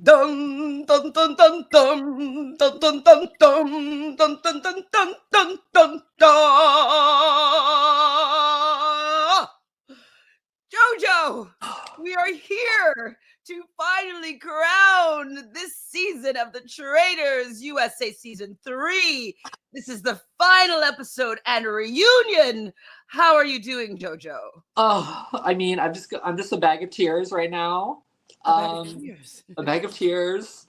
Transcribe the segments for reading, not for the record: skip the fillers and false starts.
Dun dun dun dun dun dun dun dun dun dun dun dun dun dun dun dun. Jojo, we are here to finally crown this season of the Traitors USA Season 3. This is the final episode and reunion. How are you doing, Jojo? Oh, I mean, I'm just a bag of tears right now. A bag of tears. A bag of tears.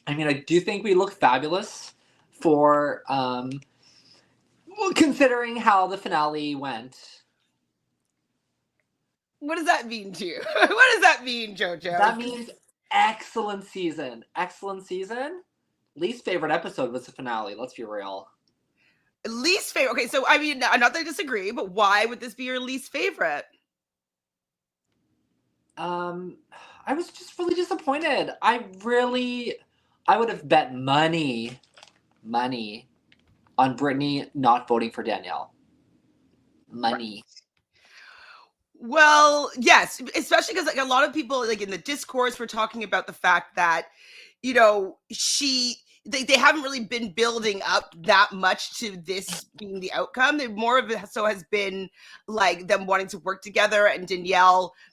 I mean, I do think we look fabulous for well, considering how the finale went. What does that mean to you? What does that mean, Jojo? That means excellent season. Excellent season. Least favorite episode was the finale. Let's be real. Least favorite. Okay, so I mean, not that I disagree, but why would this be your least favorite? I was just really disappointed. I would have bet money on Brittany not voting for Danielle. Money. Well, yes, especially because like a lot of people like in the discourse were talking about the fact that, you know, they haven't really been building up that much to this being the outcome. They more of it so has been like them wanting to work together and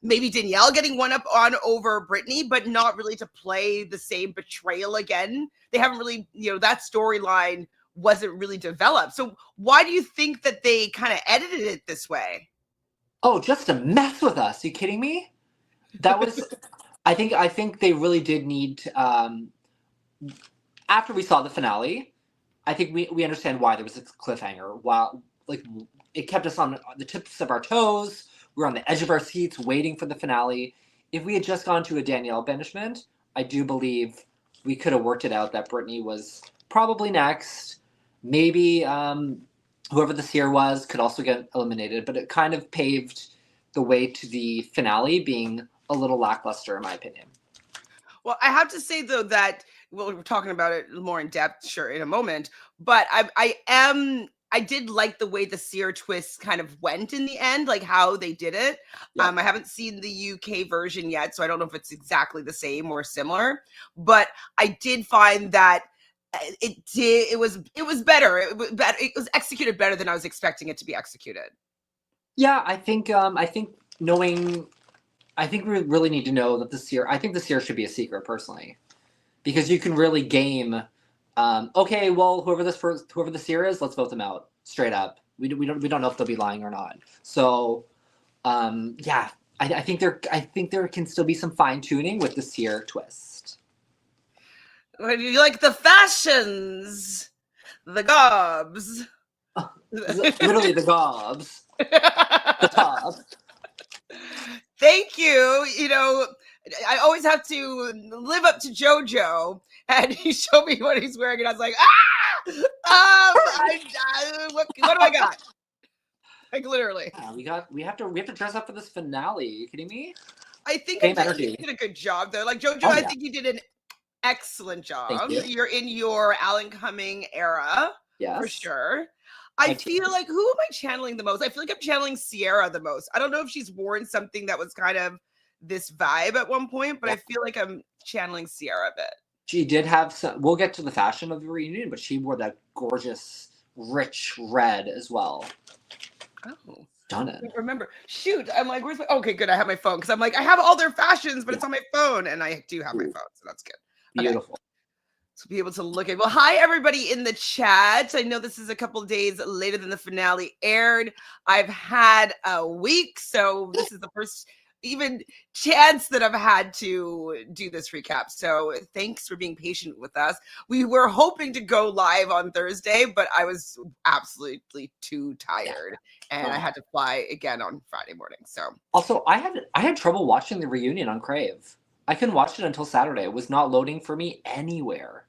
maybe Danielle getting one up on over Brittany, but not really to play the same betrayal again. They haven't really, that storyline wasn't really developed. So why do you think that they kind of edited it this way? Oh, just to mess with us. Are you kidding me? That was I think they really did need to, after we saw the finale, I think we understand why there was a cliffhanger. While like it kept us on the tips of our toes, we were on the edge of our seats waiting for the finale. If we had just gone to a Danielle banishment, I do believe we could have worked it out that Brittany was probably next. Maybe whoever the seer was could also get eliminated, but it kind of paved the way to the finale being a little lackluster, in my opinion. Well, I have to say though that we're talking about it more in depth, sure, in a moment. But I did like the way the seer twist kind of went in the end, like how they did it. Yeah. I haven't seen the UK version yet, so I don't know if it's exactly the same or similar. But I did find that it was better. It was executed better than I was expecting it to be executed. Yeah, I think we really need to know that the seer. I think the seer should be a secret, personally, because you can really game. Okay, well, whoever the seer is, let's vote them out straight up. We don't know if they'll be lying or not. So, yeah, I think there can still be some fine tuning with the seer twist. You like the fashions, the gobs. Literally the gobs. The top. Thank you. I always have to live up to JoJo, and he showed me what he's wearing, and I was like, what do I got? Like literally. Yeah, we have to dress up for this finale. Are you kidding me? I think you did a good job though. Like JoJo, I think you did an excellent job. You're in your Alan Cumming era, for sure. I feel like, who am I channeling the most? I feel like I'm channeling Sierra the most. I don't know if she's worn something that was kind of this vibe at one point, but I feel like I'm channeling Sierra a bit. She did have some. We'll get to the fashion of the reunion, but she wore that gorgeous, rich red as well. Oh. Stunning. I remember. Shoot, I'm like, where's my? Okay, good. I have my phone because I'm like, I have all their fashions, but it's on my phone, and I do have my phone, so that's good. Beautiful. Okay. To be able to look at. Well, hi everybody in the chat. I know this is a couple of days later than the finale aired. I've had a week, so this is the first even chance that I've had to do this recap. So thanks for being patient with us. We were hoping to go live on Thursday, but I was absolutely too tired, and I had to fly again on Friday morning. So also, I had trouble watching the reunion on Crave. I couldn't watch it until Saturday. It was not loading for me anywhere.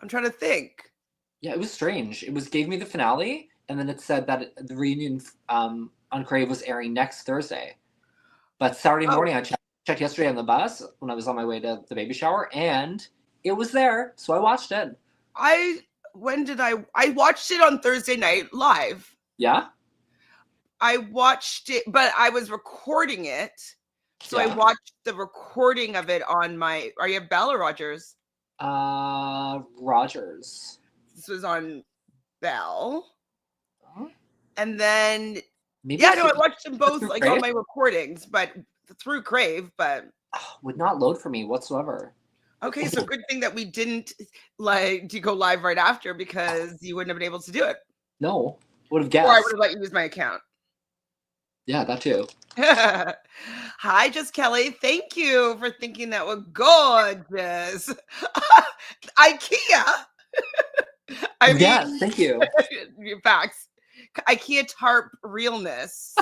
I'm trying to think. Yeah, it was strange. Gave me the finale, and then it said that the reunion on Crave was airing next Thursday. But Saturday morning, I checked yesterday on the bus when I was on my way to the baby shower, and it was there, so I watched it. I watched it on Thursday night live. Yeah? I watched it, but I was recording it. So I watched the recording of it on my. Are you Bell or Rogers? Rogers. This was on Bell. Huh? And then Maybe I watched them both like Crave? on my recordings, but through Crave, but would not load for me whatsoever. okay, so good thing that we didn't like to go live right after because you wouldn't have been able to do it. No, would have guessed. Or I would have let you use my account. Yeah, that too. Hi, Just Kelly. Thank you for thinking that was gorgeous. IKEA. I mean, yes, thank you. Facts. IKEA tarp realness.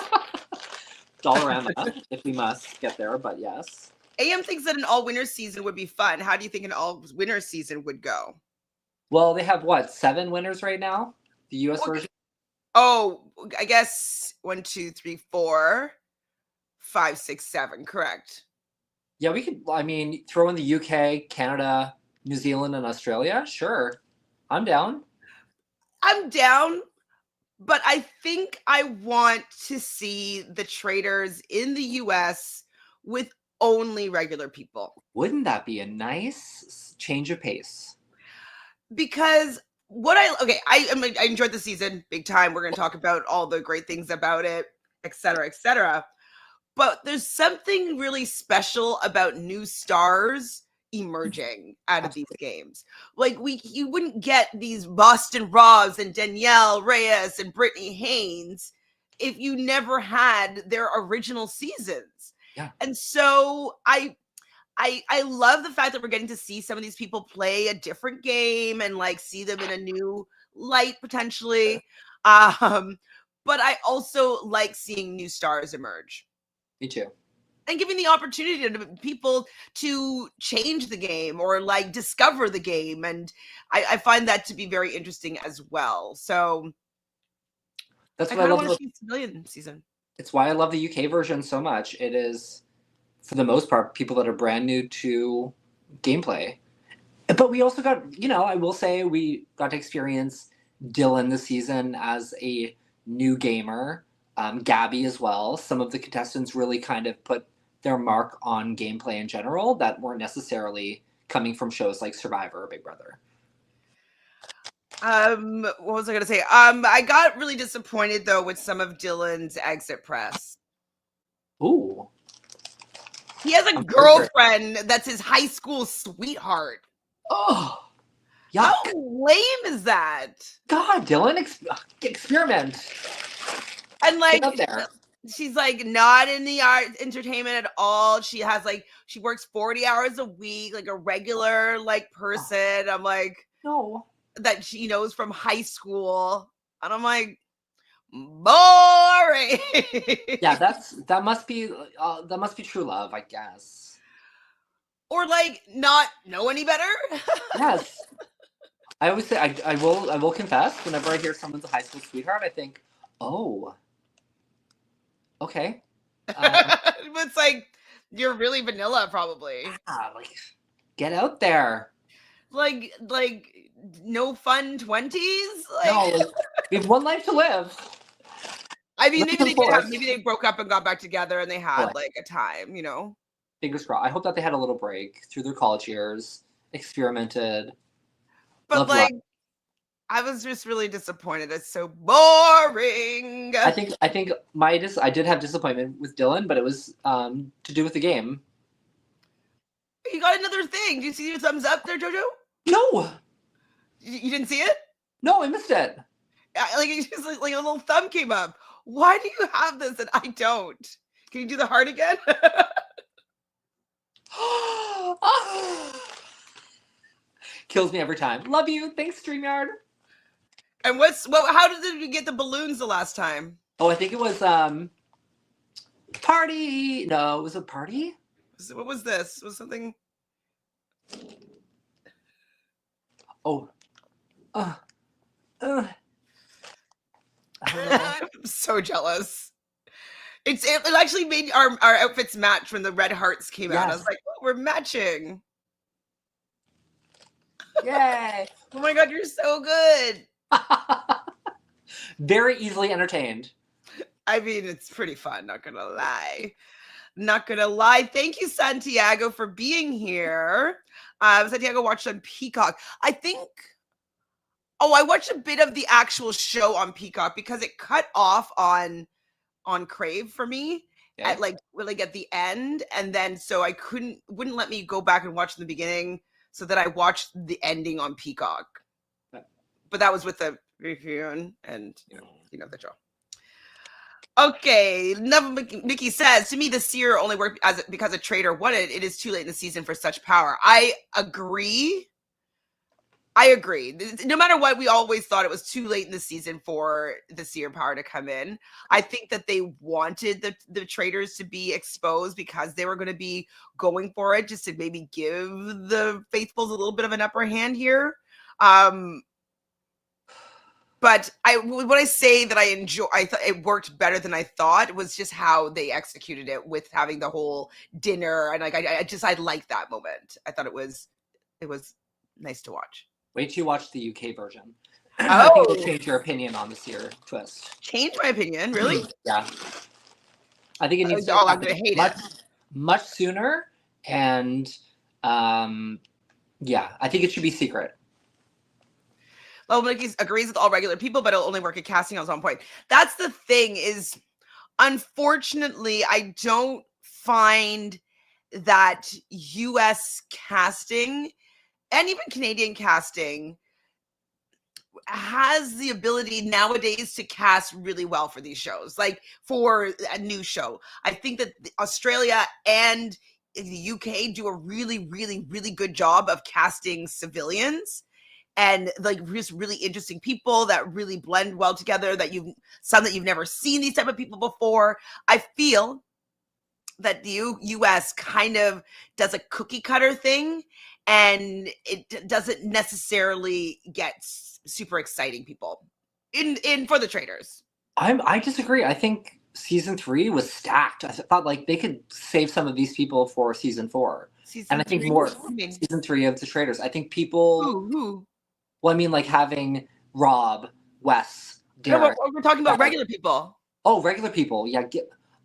Dollarama, if we must get there, but yes. AM thinks that an all-winner season would be fun. How do you think an all-winner season would go? Well, they have what, 7 winners right now? The US version? Oh, I guess 1, 2, 3, 4, 5, 6, 7. Correct. Yeah, we could, I mean, throw in the UK, Canada, New Zealand, and Australia. Sure. I'm down. I'm down, but I think I want to see the Traitors in the US with only regular people. Wouldn't that be a nice change of pace? Because I enjoyed the season big time. We're going to talk about all the great things about it, et cetera, et cetera. But there's something really special about new stars emerging out of these games. Like you wouldn't get these Boston Robs and Danielle Reyes and Brittany Haynes if you never had their original seasons. Yeah. And so I love the fact that we're getting to see some of these people play a different game and like see them in a new light potentially. But I also like seeing new stars emerge. Me too. And giving the opportunity to people to change the game or like discover the game. And I find that to be very interesting as well. So that's I what I love about the Civilian season. It's why I love the UK version so much. It is, for the most part, people that are brand new to gameplay. But we also got, I will say we got to experience Dylan this season as a new gamer. Gabby as well. Some of the contestants really kind of put their mark on gameplay in general that weren't necessarily coming from shows like Survivor or Big Brother. What was I gonna say? I got really disappointed though with some of Dylan's exit press. Ooh. He has a girlfriend that's his high school sweetheart. Oh, yuck. How lame is that? God, Dylan, experiment. And like, Get up there. she's like not in the art entertainment at all. She has like, she works 40 hours a week, like a regular like person. I'm like, no, that she knows from high school. And I'm like, boring. Yeah, that must be true love, I guess. Or like not know any better. Yes. I always say I will confess, whenever I hear someone's a high school sweetheart, I think, oh, okay. It's like you're really vanilla, probably. Yeah, like get out there. Like no fun 20s. No, we have one life to live. I mean, maybe they broke up and got back together, and they had like a time, Fingers crossed. I hope that they had a little break through their college years, experimented. But like, I was just really disappointed. It's so boring. I think I did have disappointment with Dylan, but it was to do with the game. You got another thing. Do you see your thumbs up there, Jojo? No. You didn't see it? No, I missed it. Like it's just like a little thumb came up. Why do you have this and I don't? Can you do the heart again? Kills me every time. Love you. Thanks, StreamYard. And how did you get the balloons the last time? Oh, I think it was party. No, was it party? What was this? Was something? Oh. I'm so jealous. It actually made our outfits match when the red hearts came out. I was like, oh, we're matching. Yay. Oh my God, you're so good. Very easily entertained. I mean, it's pretty fun, not gonna lie. Not gonna lie. Thank you, Santiago, for being here. Santiago watched on Peacock. I think. Oh, I watched a bit of the actual show on Peacock because it cut off on Crave for me at Okay. like really at the end, and then so I wouldn't let me go back and watch in the beginning, so that I watched the ending on Peacock. But that was with the review and you know the show. Okay, Mickey says, to me, the seer only worked because a traitor won it. It is too late in the season for such power. I agree. No matter what, we always thought it was too late in the season for the seer power to come in. I think that they wanted the traitors to be exposed because they were going to be going for it, just to maybe give the faithfuls a little bit of an upper hand here. But when I say that I thought it worked better than I thought, was just how they executed it with having the whole dinner, and like I liked that moment. I thought it was nice to watch. Wait till you watch the UK version. I think it'll change your opinion on the seer twist. Change my opinion, really? Yeah. I think it needs to I'm gonna hate it much sooner, and yeah, I think it should be secret. Well, Mickey agrees with all regular people, but it'll only work at casting. I was on point. That's the thing is, unfortunately, I don't find that US casting and even Canadian casting has the ability nowadays to cast really well for these shows. Like for a new show, I think that Australia and the UK do a really, really, really good job of casting civilians and like just really interesting people that really blend well together, that you've never seen these type of people before. I feel that the US kind of does a cookie cutter thing, and it doesn't necessarily get super exciting people in for the traitors. I disagree. I think season 3 was stacked. I thought like they could save some of these people for season 4. And I think more season 3 of the traitors. I think people Who? Well, I mean, like having Rob, Wes, Derek. No, we're talking about regular people. Oh, regular people. Yeah.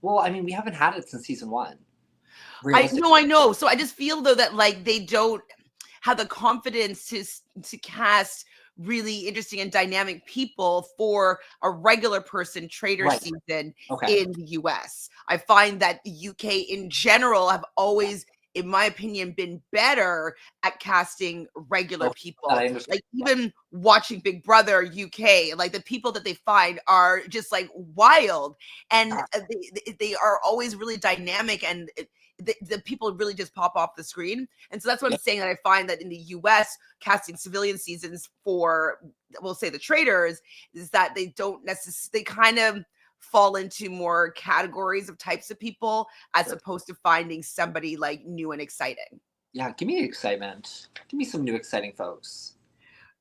Well, I mean, we haven't had it since season 1. I know. So I just feel though that like they don't have the confidence to cast really interesting and dynamic people for a regular person traitor season in the US. I find that the UK in general have always, in my opinion, been better at casting regular people. Like even watching Big Brother UK, like the people that they find are just like wild, and they are always really dynamic, and the people really just pop off the screen. And so that's what I'm saying, that I find that in the US casting civilian seasons for, we'll say, the traitors, is that they don't necessarily, they kind of fall into more categories of types of people as opposed to finding somebody like new and exciting. Yeah, give me excitement. Give me some new exciting folks.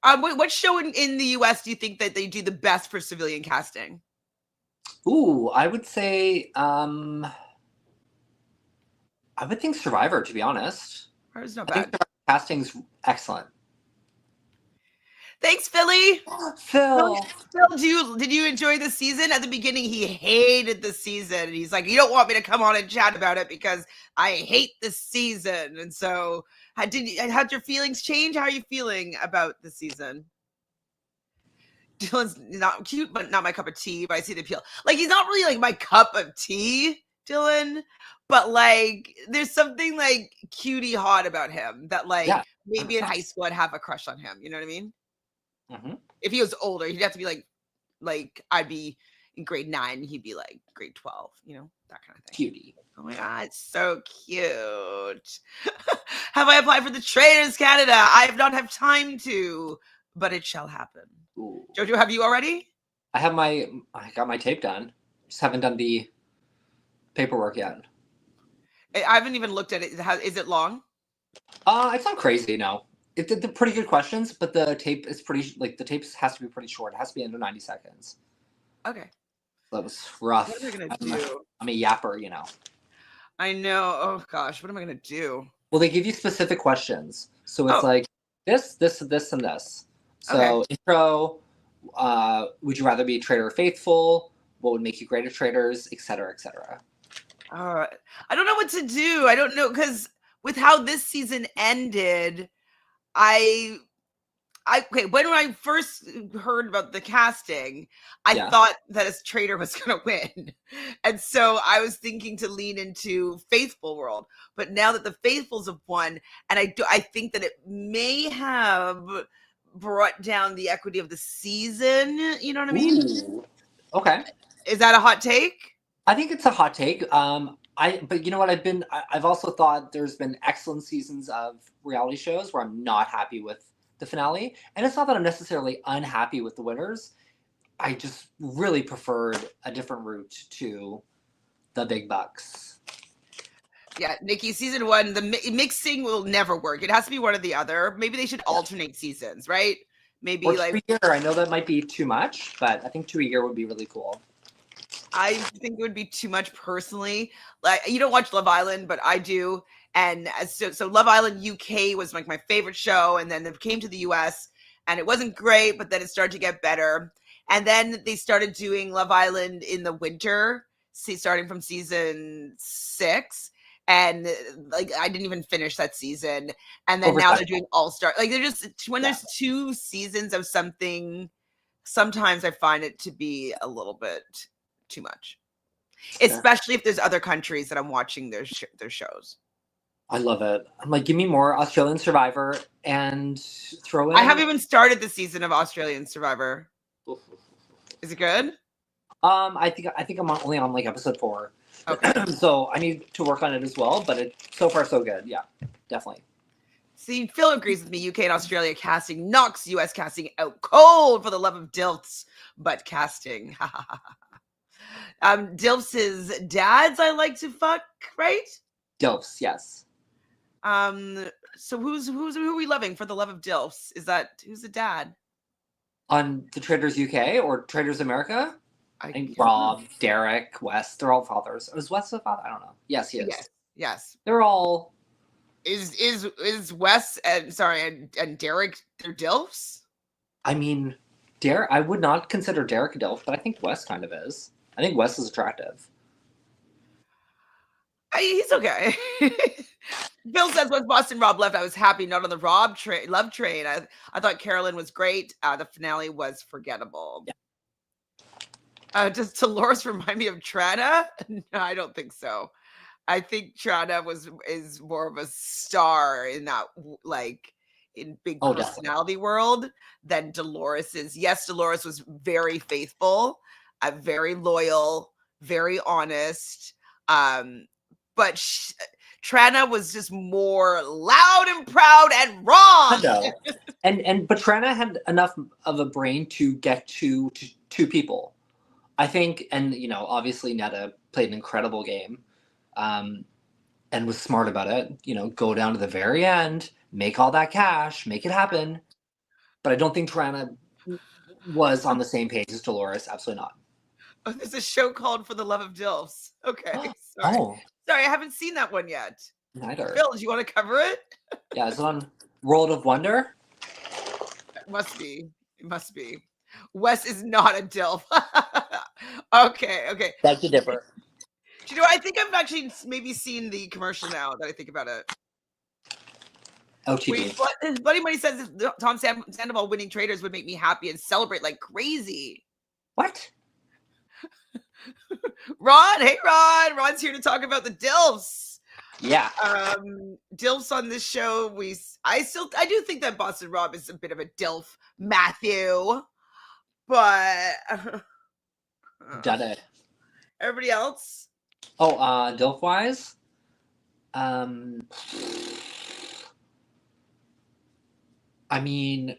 What show in the US do you think that they do the best for civilian casting? Ooh, I would say I would think Survivor, to be honest. Survivor's not I bad. think casting's excellent. Thanks, Philly. Phil, did you enjoy the season? At the beginning, he hated the season, and he's like, "You don't want me to come on and chat about it because I hate this season." And so, had your feelings change? How are you feeling about the season? Dylan's not cute, but not my cup of tea. But I see the appeal. Like, he's not really like my cup of tea, Dylan. But like, there's something like cutie hot about him that like maybe in high school I'd have a crush on him. You know what I mean? Mm-hmm. If he was older, he'd have to be like I'd be in grade 9, he'd be like grade 12, you know, that kind of thing. Cutie. Oh my God, it's so cute. Have I applied for the Traitors Canada? I have not had time to, but it shall happen. Ooh. Jojo, have you already? I got my tape done. Just haven't done the paperwork yet. I haven't even looked at it. Is it long? It's not crazy, no. They're pretty good questions, but the tape is pretty, like, the tape has to be pretty short. It has to be under 90 seconds. Okay. That was rough. What am I going to do? I'm a yapper, you know. I know. Oh, gosh. What am I going to do? Well, they give you specific questions. So it's like this, and this. So intro, would you rather be a traitor or faithful? What would make you greater traitors, et cetera, et cetera. I don't know what to do. I don't know, because with how this season ended, I okay, when I first heard about the casting, I Yeah. thought that a traitor was going to win. And so I was thinking to lean into Faithful World. But now that the Faithfuls have won, and I think that it may have brought down the equity of the season. You know what I mean? Ooh. Okay. Is that a hot take? I think it's a hot take. But you know what? I've also thought there's been excellent seasons of reality shows where I'm not happy with the finale, and it's not that I'm necessarily unhappy with the winners. I just really preferred a different route to the big bucks. Yeah, Nikki, season one, the mixing will never work. It has to be one or the other. Maybe they should alternate seasons, right? Maybe Or like 2 a year. I know that might be too much, but I think 2 a year would be really cool. I think it would be too much personally. Like, you don't watch Love Island, but I do. And so Love Island UK was like my favorite show. And then it came to the US and it wasn't great, but then it started to get better. And then they started doing Love Island in the winter, starting from season 6. And like, I didn't even finish that season. And then now they're doing All Star. Like, they're just, when there's 2 seasons of something, sometimes I find it to be a little bit too much, especially if there's other countries that I'm watching their shows. I love it. I'm like, give me more Australian Survivor and throw in. I haven't even started the season of Australian Survivor. Is it good? I think I'm only on like episode 4. Okay. So I need to work on it as well, but it's so far so good. Yeah, definitely. See, Phil agrees with me. UK and Australia casting knocks US casting out cold for the love of DILFs, but casting. DILFs is dads I like to fuck, right? DILFs, yes. So who are we loving for the love of DILFs? Who's the dad? On the Traitors UK or Traitors America? I think Rob, Derek, Wes, they're all fathers. Is Wes a father? I don't know. Yes, he is. Yes. They're all. Is Wes and Derek their DILFs? I mean, Derek. I would not consider Derek a DILF, but I think Wes kind of is. I think Wes is attractive. He's okay. Bill says, once Boston Rob left, I was happy, not on the Rob love train. I thought Carolyn was great. The finale was forgettable. Yeah. Does Dolores remind me of Trana? No, I don't think so. I think Trana is more of a star in that, like, in big personality world than Dolores is. Yes, Dolores was very faithful, very loyal, very honest. But Trana was just more loud and proud and wrong. But Trana had enough of a brain to get to 2 people, I think. And obviously Netta played an incredible game, and was smart about it. Go down to the very end, make all that cash, make it happen. But I don't think Trana was on the same page as Dolores. Absolutely not. Oh, there's a show called For the Love of DILFs. Okay, sorry. Sorry, I haven't seen that one yet. Neither. Phil, do you want to cover it? Yeah, is it on World of Wonder? It must be. It must be. Wes is not a DILF. Okay. That's a differ. Do you know, I think I've actually maybe seen the commercial now that I think about it. OTB. Bloody Money says Tom Sandoval winning Traitors would make me happy and celebrate like crazy. What? Ron, hey Ron. Ron's here to talk about the DILFs. Yeah. DILFs on this show. I do think that Boston Rob is a bit of a DILF, Matthew. But Got it. Everybody else? Oh, DILF wise? I mean,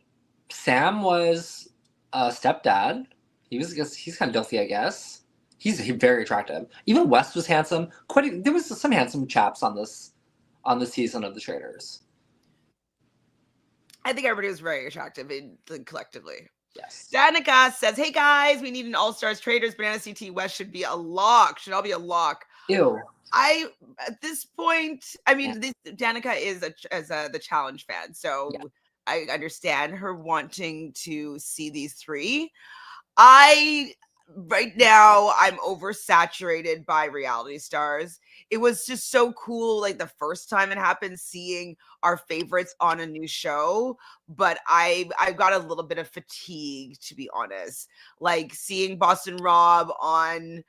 Sam was a stepdad. He's kind of DILFy, I guess. He's very attractive. Even West was handsome. There was some handsome chaps on this season of the Traitors. I think everybody was very attractive collectively. Yes. Danica says, "Hey guys, we need an All-Stars Traitors. Banana CT West should be a lock. Should all be a lock." Ew. At this point, I mean, Danica is the challenge fan, so I understand her wanting to see these 3. I right now I'm oversaturated by reality stars. It was just so cool, like the first time it happened, seeing our favorites on a new show. But I got a little bit of fatigue, to be honest. Like seeing Boston Rob on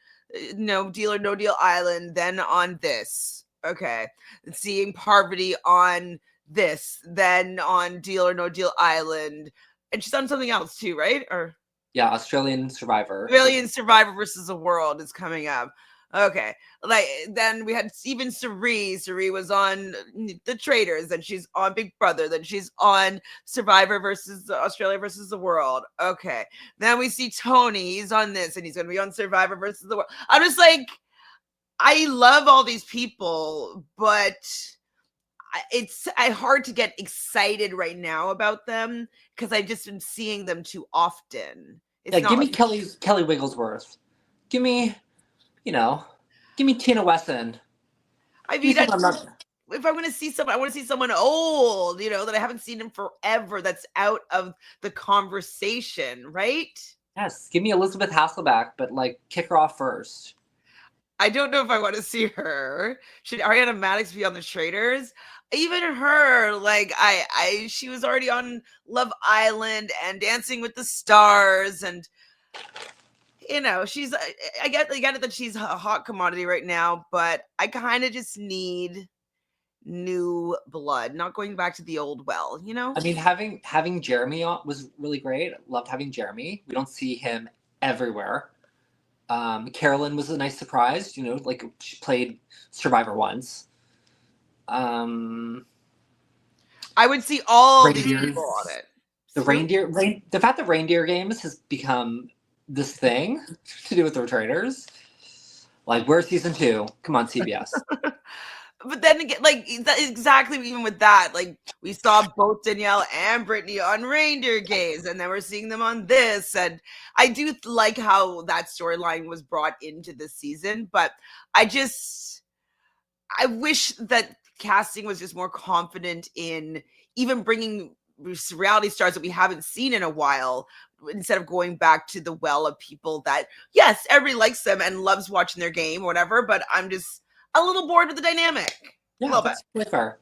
No Deal or No Deal Island, then on this. Okay. Seeing Parvati on this, then on Deal or No Deal Island. And she's on something else too, right? Or Yeah, Australian Survivor. Australian Survivor versus the World is coming up. Okay. Like then we had even Sari. Sari was on the Traitors, then she's on Big Brother, then she's on Survivor versus Australia versus the World. Okay. Then we see Tony. He's on this and he's gonna be on Survivor versus the World. I'm just like, I love all these people, but it's hard to get excited right now about them because I've just been seeing them too often. It's Yeah, not give me like Kelly Wigglesworth. Give me, give me Tina Wesson. I Give me mean, someone I'm not. if I'm going to see someone, I want to see someone old, that I haven't seen in forever, that's out of the conversation, right? Yes, give me Elizabeth Hasselbeck, but like kick her off first. I don't know if I want to see her. Should Ariana Madix be on the Traitors? Even her, like she was already on Love Island and Dancing with the Stars, and she's I get it that she's a hot commodity right now, but I kind of just need new blood, not going back to the old well. I mean, having Jeremy on was really great. Loved having Jeremy. We don't see him everywhere. Carolyn was a nice surprise. Like she played Survivor once. I would see all these Reindeers. people on it. The fact that reindeer games has become this thing to do with the Traitors. Like, where's season 2? Come on, CBS. But then again, like exactly, even with that, like we saw both Danielle and Brittany on reindeer games, and then we're seeing them on this. And I do like how that storyline was brought into this season, but I wish that casting was just more confident in even bringing reality stars that we haven't seen in a while, instead of going back to the well of people that, yes, everybody likes them and loves watching their game or whatever, but I'm just a little bored with the dynamic. Yeah, that's totally fair.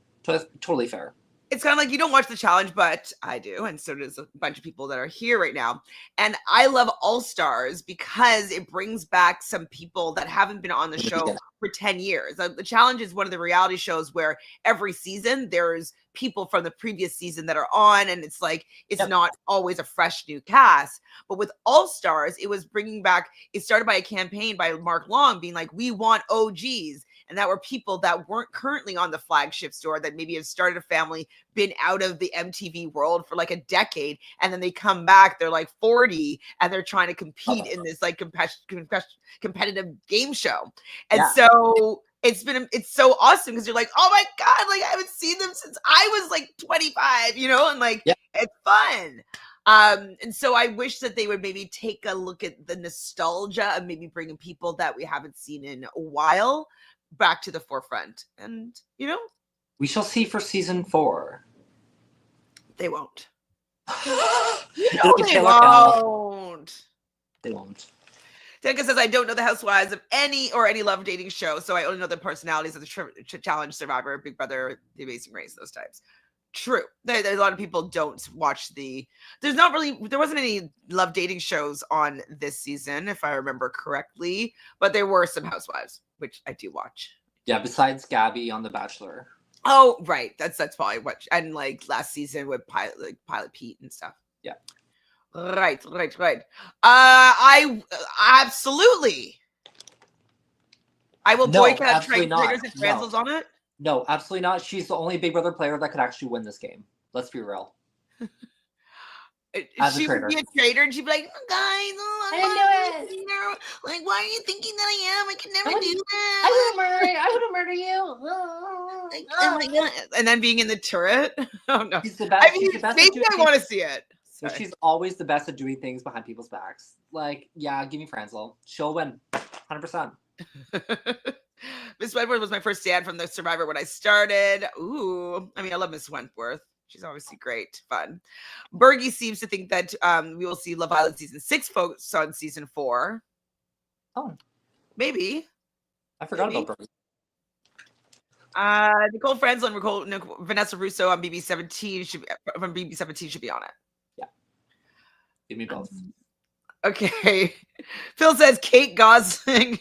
Totally fair. It's kind of like you don't watch the challenge, but I do, and so does a bunch of people that are here right now. And I love All Stars because it brings back some people that haven't been on the show for 10 years. The challenge is one of the reality shows where every season there's people from the previous season that are on, and it's like it's not always a fresh new cast. But with All Stars, it was bringing back, it started by a campaign by Mark Long being like, we want OGs. And that were people that weren't currently on the flagship store, that maybe have started a family, been out of the MTV world for like a decade, and then they come back, they're like 40, and they're trying to compete in this like competitive game show. And so it's so awesome because you're like, oh my God, like I haven't seen them since I was like 25, and like it's fun. And so I wish that they would maybe take a look at the nostalgia of maybe bringing people that we haven't seen in a while back to the forefront. And we shall see for season 4. They won't. They won't. They won't. Tenka says, I don't know the housewives of any love dating show, so I only know the personalities of the Challenge, Survivor, Big Brother, The Amazing Race, those types. True. There's a lot of people don't watch there wasn't any love dating shows on this season, if I remember correctly, but there were some housewives, which I do watch. Yeah, besides Gabby on The Bachelor. Oh, right. That's probably what, and like last season with Pilot Pete and stuff. Yeah. Right. I absolutely. I will boycott Traitors and Francis on it. No, absolutely not. She's the only Big Brother player that could actually win this game. Let's be real. She would be a traitor and she'd be like, guys, I didn't do it. Like, why are you thinking that I am? I can never do that. I would murder you. Like, oh my God. And then being in the turret. Oh no. She's the best. I mean, maybe I want to see it. So she's always the best at doing things behind people's backs. Like, yeah, give me Franzel. She'll win. 100%. Miss Wentworth was my first stand from the Survivor when I started. Ooh, I mean, I love Miss Wentworth. She's obviously great, fun. Bergie seems to think that we will see Love Island season 6 folks on season 4. Oh, Maybe. I forgot Maybe. about Brittany. Nicole Franzel and Vanessa Russo on BB17 from BB17 should be on it. Yeah. Give me both. Okay. Phil says Kate Gosling.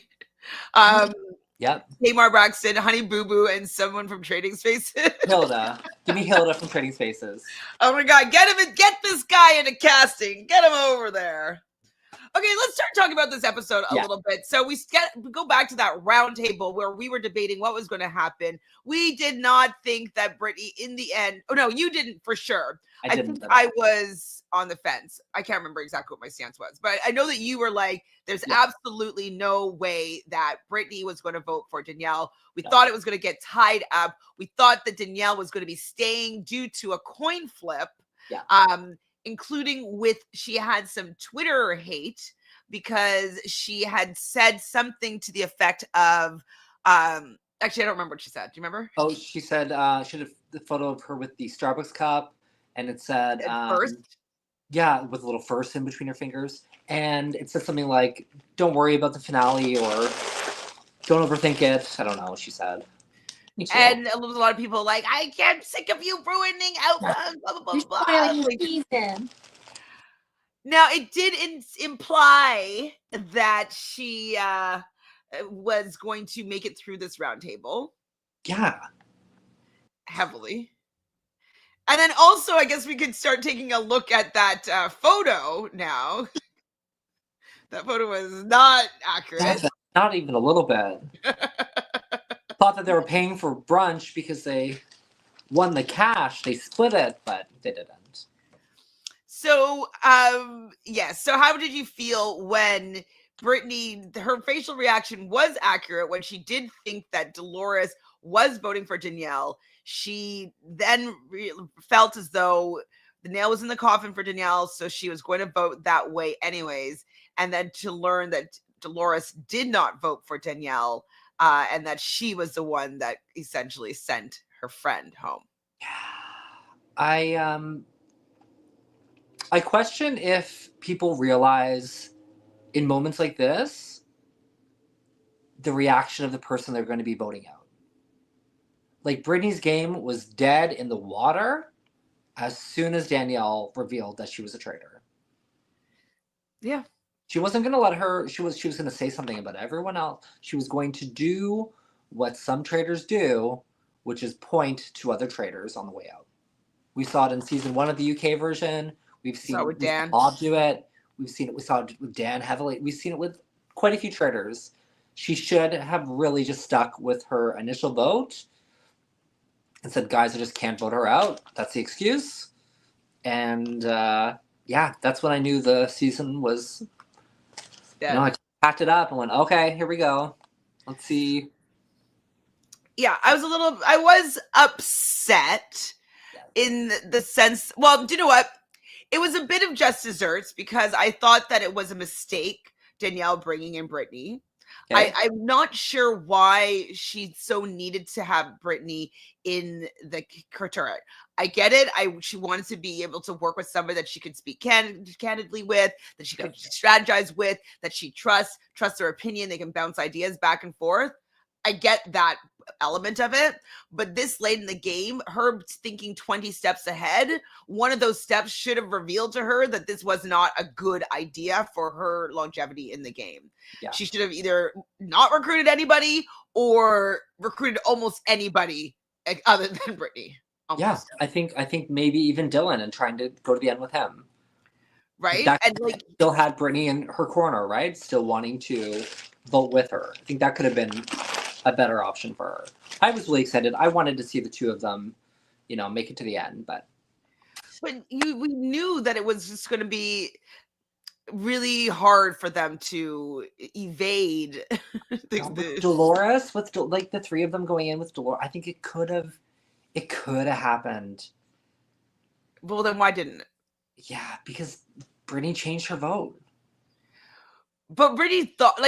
Yep. Tamar Braxton, Honey Boo Boo, and someone from Trading Spaces. Hilda. Give me Hilda from Trading Spaces. Oh my God. Get this guy into casting. Get him over there. Okay, let's start talking about this episode a little bit. So we go back to that round table where we were debating what was going to happen. We did not think that Brittany in the end. Oh, no, you didn't for sure. I think I was on the fence. I can't remember exactly what my stance was, but I know that you were like, there's absolutely no way that Brittany was going to vote for Danielle. We thought it was going to get tied up. We thought that Danielle was going to be staying due to a coin flip. Yeah. Including with she had some Twitter hate because she had said something to the effect of actually I don't remember what she said. Do you remember? Oh, she said she had the photo of her with the Starbucks cup and it said first. Yeah, with a little first in between her fingers. And it said something like, don't worry about the finale or don't overthink it. I don't know what she said. And there was a lot of people like, I can't sick of you ruining outcomes, blah, blah, blah, blah. Now, it did imply that she was going to make it through this roundtable. Yeah. Heavily. And then also, I guess we could start taking a look at that photo now. That photo was not accurate. Not even a little bit. Thought that they were paying for brunch because they won the cash. They split it, but they didn't. So, yes. So how did you feel when Brittany, her facial reaction was accurate when she did think that Dolores was voting for Danielle? She then felt as though the nail was in the coffin for Danielle, so she was going to vote that way anyways. And then to learn that Dolores did not vote for Danielle, and that she was the one that essentially sent her friend home. I question if people realize in moments like this the reaction of the person they're going to be voting out. Like Brittany's game was dead in the water as soon as Danielle revealed that she was a traitor. Yeah. She wasn't going to let her, she was going to say something about everyone else. She was going to do what some traitors do, which is point to other traitors on the way out. We saw it in season 1 of the UK version. We've seen it with Dan. Bob do it. We saw it with Dan heavily. We've seen it with quite a few traitors. She should have really just stuck with her initial vote and said, guys, I just can't vote her out. That's the excuse. And yeah, that's when I knew the season was, I packed it up and went, okay, here we go. Let's see. Yeah, I was upset in the sense, well, do you know what? It was a bit of just desserts because I thought that it was a mistake, Danielle bringing in Brittany. Okay. I'm not sure why she so needed to have Brittany in the Couture. I get it. She wanted to be able to work with somebody that she could speak candidly with, that she could strategize with, that she trusts their opinion. They can bounce ideas back and forth. I get that element of it, but this late in the game, her thinking 20 steps ahead, one of those steps should have revealed to her that this was not a good idea for her longevity in the game. Yeah. She should have either not recruited anybody or recruited almost anybody other than Brittany. Almost. Yeah, I think maybe even Dylan and trying to go to the end with him. Right? And like still had Brittany in her corner, right? Still wanting to vote with her. I think that could have been a better option for her. I was really excited. I wanted to see the two of them, make it to the end, but we knew that it was just going to be really hard for them to evade Dolores, with the three of them going in with Dolores. I think it could have happened. Well, then why didn't it? Yeah, because Brittany changed her vote. But Brittany thought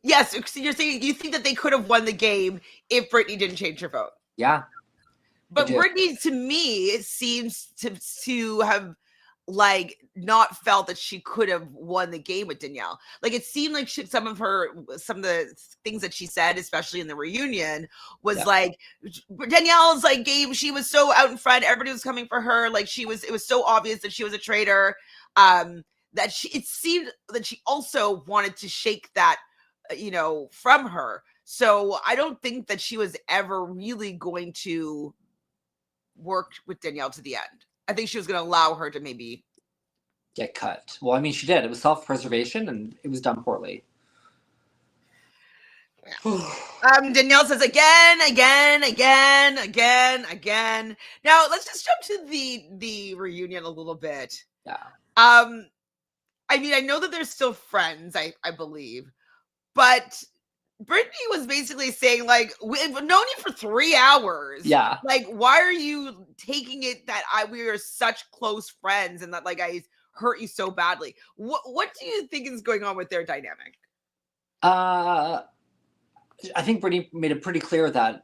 yes, you're saying you think that they could have won the game if Brittany didn't change her vote. Yeah. But Brittany, to me, seems to have like not felt that she could have won the game with Danielle. Like it seemed like some of the things that she said, especially in the reunion, was like Danielle's like game. She was so out in front. Everybody was coming for her. Like it was so obvious that she was a traitor. That it seemed that she also wanted to shake that, from her. So I don't think that she was ever really going to work with Danielle to the end. I think she was going to allow her to maybe get cut. Well, I mean, she did. It was self-preservation, and it was done poorly. Danielle says again. Now let's just jump to the reunion a little bit. Yeah. I mean, I know that they're still friends, I believe, but Brittany was basically saying, like, we've known you for 3 hours. Yeah. Like, why are you taking it that we are such close friends and that, like, I hurt you so badly? What do you think is going on with their dynamic? I think Brittany made it pretty clear that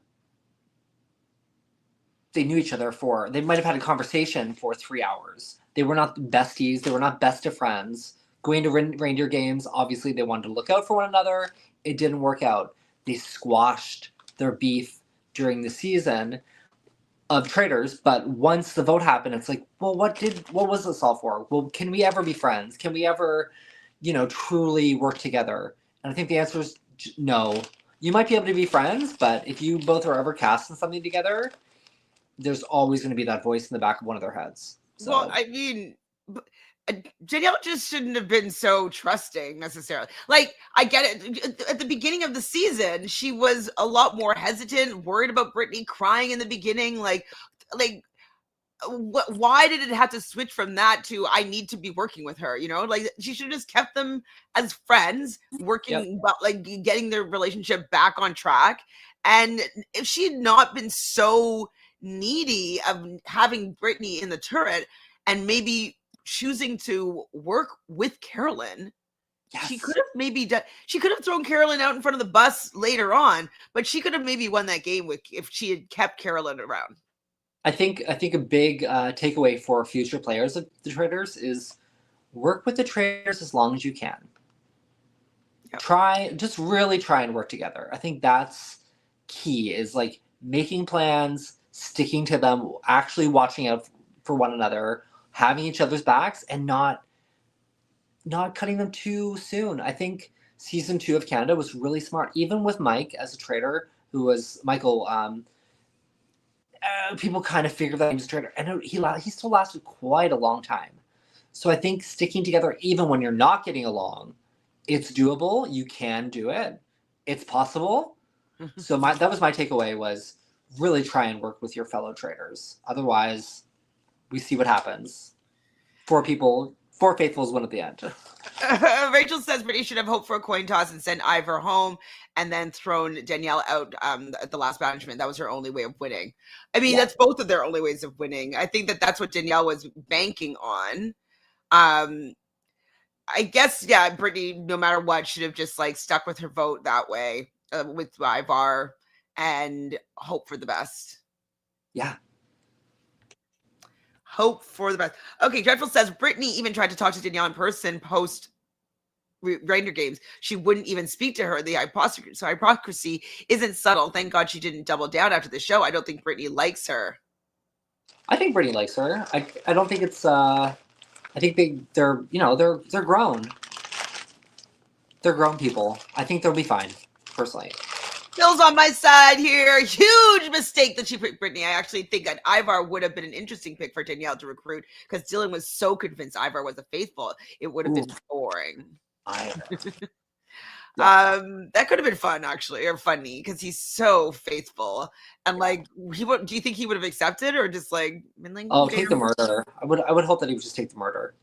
they knew each other they might have had a conversation for 3 hours. They were not besties. They were not best of friends. Going to reindeer games, obviously they wanted to look out for one another. It didn't work out. They squashed their beef during the season of Traitors, but once the vote happened, it's like, well, what was this all for? Well, can we ever be friends? Can we ever, truly work together? And I think the answer is no. You might be able to be friends, but if you both are ever casting something together, there's always going to be that voice in the back of one of their heads. So. Well, I mean, Danielle just shouldn't have been so trusting necessarily. Like, I get it. At the beginning of the season, she was a lot more hesitant, worried about Brittany, crying in the beginning. Like, why did it have to switch from that to I need to be working with her? Like she should have just kept them as friends, working, but like getting their relationship back on track. And if she had not been so needy of having Brittany in the turret and maybe choosing to work with Carolyn, she could have she could have thrown Carolyn out in front of the bus later on, but she could have maybe won that game if she had kept Carolyn around. I think a big takeaway for future players of the Traitors is work with the Traitors as long as you can. Yep. Just really try and work together. I think that's key, is like making plans, sticking to them, actually watching out for one another, having each other's backs, and not cutting them too soon. I think season 2 of Canada was really smart, even with Mike as a traitor, who was Michael. People kind of figured that he was a traitor, and he still lasted quite a long time. So I think sticking together, even when you're not getting along, it's doable. You can do it. It's possible. So that was my takeaway, was really try and work with your fellow traitors. Otherwise, we see what happens. 4 faithfuls win at the end. Rachel says Brittany should have hoped for a coin toss and sent Ivor home and then thrown Danielle out at the last banishment. That was her only way of winning. I mean, that's both of their only ways of winning. I think that's what Danielle was banking on. I guess, Brittany, no matter what, should have just like stuck with her vote that way with Ivor and hope for the best. Yeah. Hope for the best. Okay, Dreadful says Brittany even tried to talk to Danielle in person post Reindeer Games. She wouldn't even speak to her. The hypocrisy isn't subtle. Thank God she didn't double down after the show. I don't think Brittany likes her. I think Brittany likes her. I don't think it's. I think they're grown. They're grown people. I think they'll be fine. Personally. Phil's on my side here. Huge mistake that she picked Brittany. I actually think that Ivor would have been an interesting pick for Danielle to recruit because Dylan was so convinced Ivor was a faithful. It would have been boring. That could have been fun, actually, or funny, because he's so faithful. And like, do you think he would have accepted, or just like been like, take the murder? I would hope that he would just take the murder.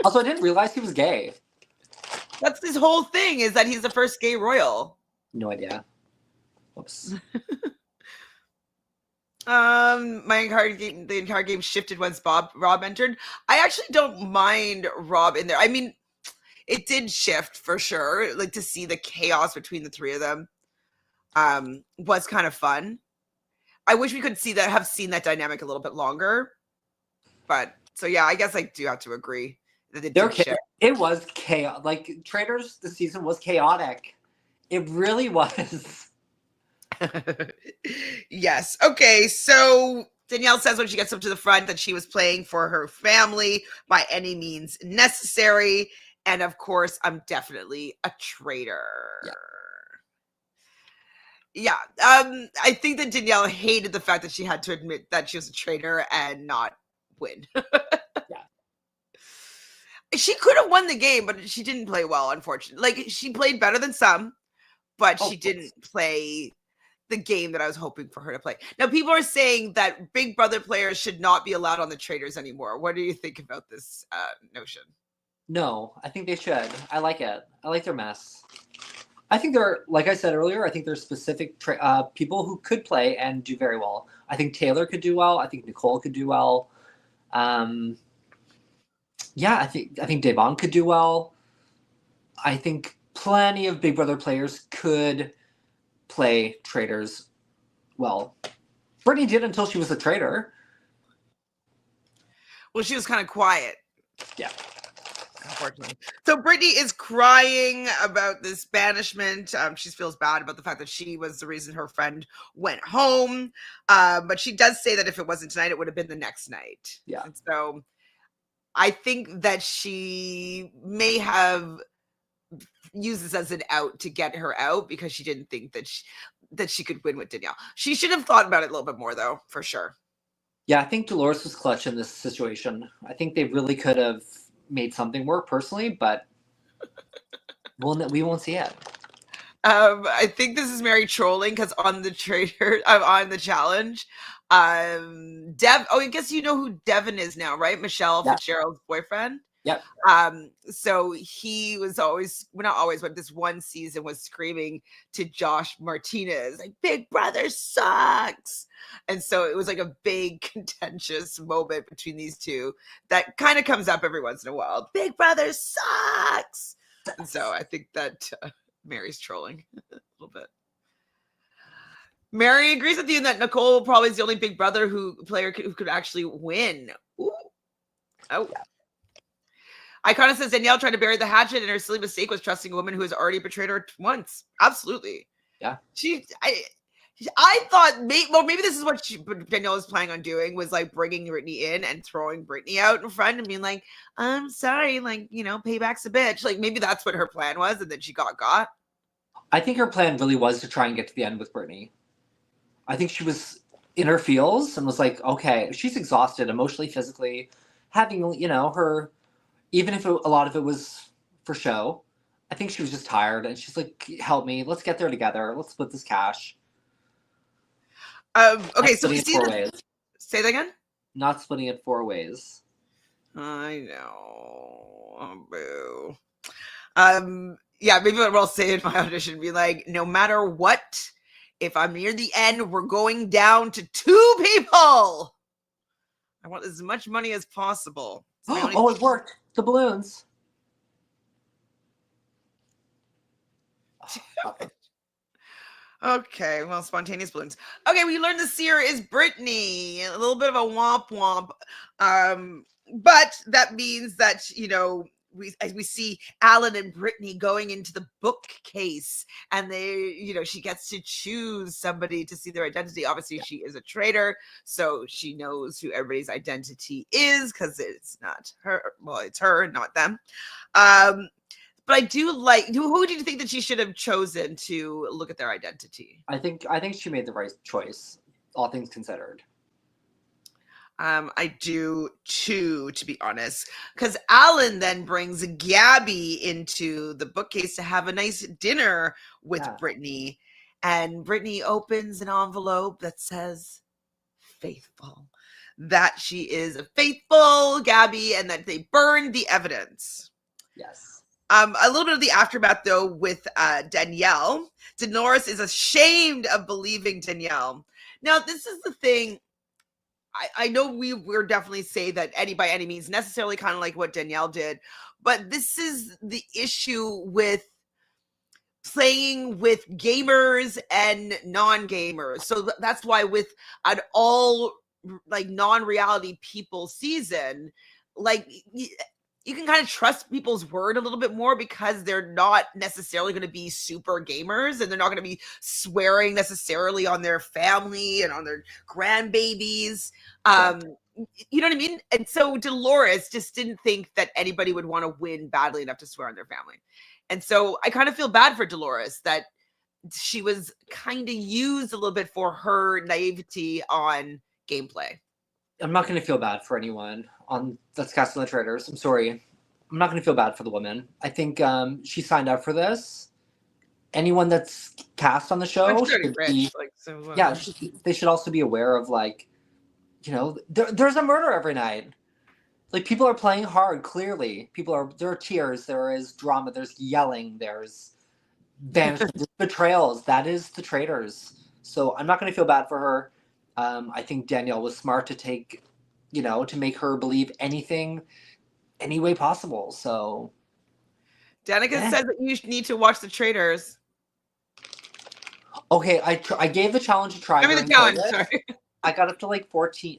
Also, I didn't realize he was gay. That's his whole thing, is that he's the first gay royal. No idea. Oops. The entire game shifted once Rob entered. I actually don't mind Rob in there. I mean, it did shift for sure. Like, to see the chaos between the three of them was kind of fun. I wish we could have seen that dynamic a little bit longer. But so yeah, I guess I do have to agree that it They're did ship. It was chaos. Like Traitors, the season was chaotic. It really was. Yes. Okay. So Danielle says when she gets up to the front that she was playing for her family by any means necessary. And of course, I'm definitely a traitor. Yeah. I think that Danielle hated the fact that she had to admit that she was a traitor and not win. Yeah. She could have won the game, but she didn't play well, unfortunately. Like, she played better than some, but she didn't play the game that I was hoping for her to play. Now, people are saying that Big Brother players should not be allowed on the Traitors anymore. What do you think about this notion? No, I think they should. I like it. I like their mess. I think there are, like I said earlier, I think there's specific people who could play and do very well. I think Taylor could do well. I think Nicole could do well. Yeah, I think Devon could do well. I think plenty of Big Brother players could play Traitors well. Brittany did until she was a traitor. Well, she was kind of quiet. Yeah. Unfortunately. So Brittany is crying about this banishment. She feels bad about the fact that she was the reason her friend went home. But she does say that if it wasn't tonight, it would have been the next night. Yeah. And so I think that she may have used this as an out to get her out because she didn't think that she could win with Danielle. She should have thought about it a little bit more, though, for sure. Yeah, I think Dolores was clutch in this situation. I think they really could have made something work personally, but we won't see it. I think this is Mary trolling because on the traitor, on the challenge, Dev. Oh, I guess you know who Devin is now, right? Michelle Fitzgerald's boyfriend. Yep. So he was always, well, not always, but this one season was screaming to Josh Martinez, like, Big Brother sucks. And so it was like a big contentious moment between these two that kind of comes up every once in a while. Big Brother sucks. And so I think that Mary's trolling a little bit. Mary agrees with you that Nicole probably is the only Big Brother player who could actually win. Ooh. Oh. Yeah. Icona says Danielle tried to bury the hatchet and her silly mistake was trusting a woman who has already betrayed her once. Absolutely. Yeah. I thought, maybe this is what Danielle was planning on doing, was like bringing Brittany in and throwing Brittany out in front and being like, I'm sorry, like, payback's a bitch. Like, maybe that's what her plan was, and then she got. I think her plan really was to try and get to the end with Brittany. I think she was in her feels and was like, okay, she's exhausted emotionally, physically, having, her, even if a lot of it was for show, I think she was just tired and she's like, help me, let's get there together, let's split this cash. Okay, so say that again? Not splitting it 4 ways. I know. Oh, boo. Yeah, maybe what I'll say in my audition be like, no matter what, if I'm near the end, we're going down to 2 people. I want as much money as possible. Oh, it worked. The balloons. Okay, well, spontaneous balloons. Okay, we learned the seer is Brittany. A little bit of a womp womp. But that means that, we see Alan and Brittany going into the bookcase and she gets to choose somebody to see their identity. Obviously, she is a traitor, so she knows who everybody's identity is because it's not her. Well, it's her, not them. But I do like, who do you think that she should have chosen to look at their identity? I think she made the right choice, all things considered. I do too, to be honest, because Alan then brings Gabby into the bookcase to have a nice dinner with Brittany, and Brittany opens an envelope that says faithful, that she is a faithful Gabby and that they burned the evidence. Yes. A little bit of the aftermath, though, with Danielle. Dolores is ashamed of believing Danielle. Now, this is the thing. I know we're definitely say that by any means necessarily kind of like what Danielle did, but this is the issue with playing with gamers and non-gamers. So that's why with an all like non-reality people season, like you can kind of trust people's word a little bit more because they're not necessarily going to be super gamers and they're not going to be swearing necessarily on their family and on their grandbabies. You know what I mean? And so Dolores just didn't think that anybody would want to win badly enough to swear on their family. And so I kind of feel bad for Dolores that she was kind of used a little bit for her naivety on gameplay. I'm not going to feel bad for anyone that's cast on the Traitors. I'm sorry. I'm not going to feel bad for the woman. I think she signed up for this. Anyone that's cast on the show should be, they should also be aware of, like, you know, there's a murder every night. Like, people are playing hard, clearly. There are tears, there is drama, there's yelling, there's banishment, there's betrayals. That is the Traitors. So I'm not going to feel bad for her. I think Danielle was smart to to make her believe anything, any way possible. So, Danica says that you need to watch the Traitors. Okay, I gave the challenge a try. I mean, the challenge. Sorry, I got up to like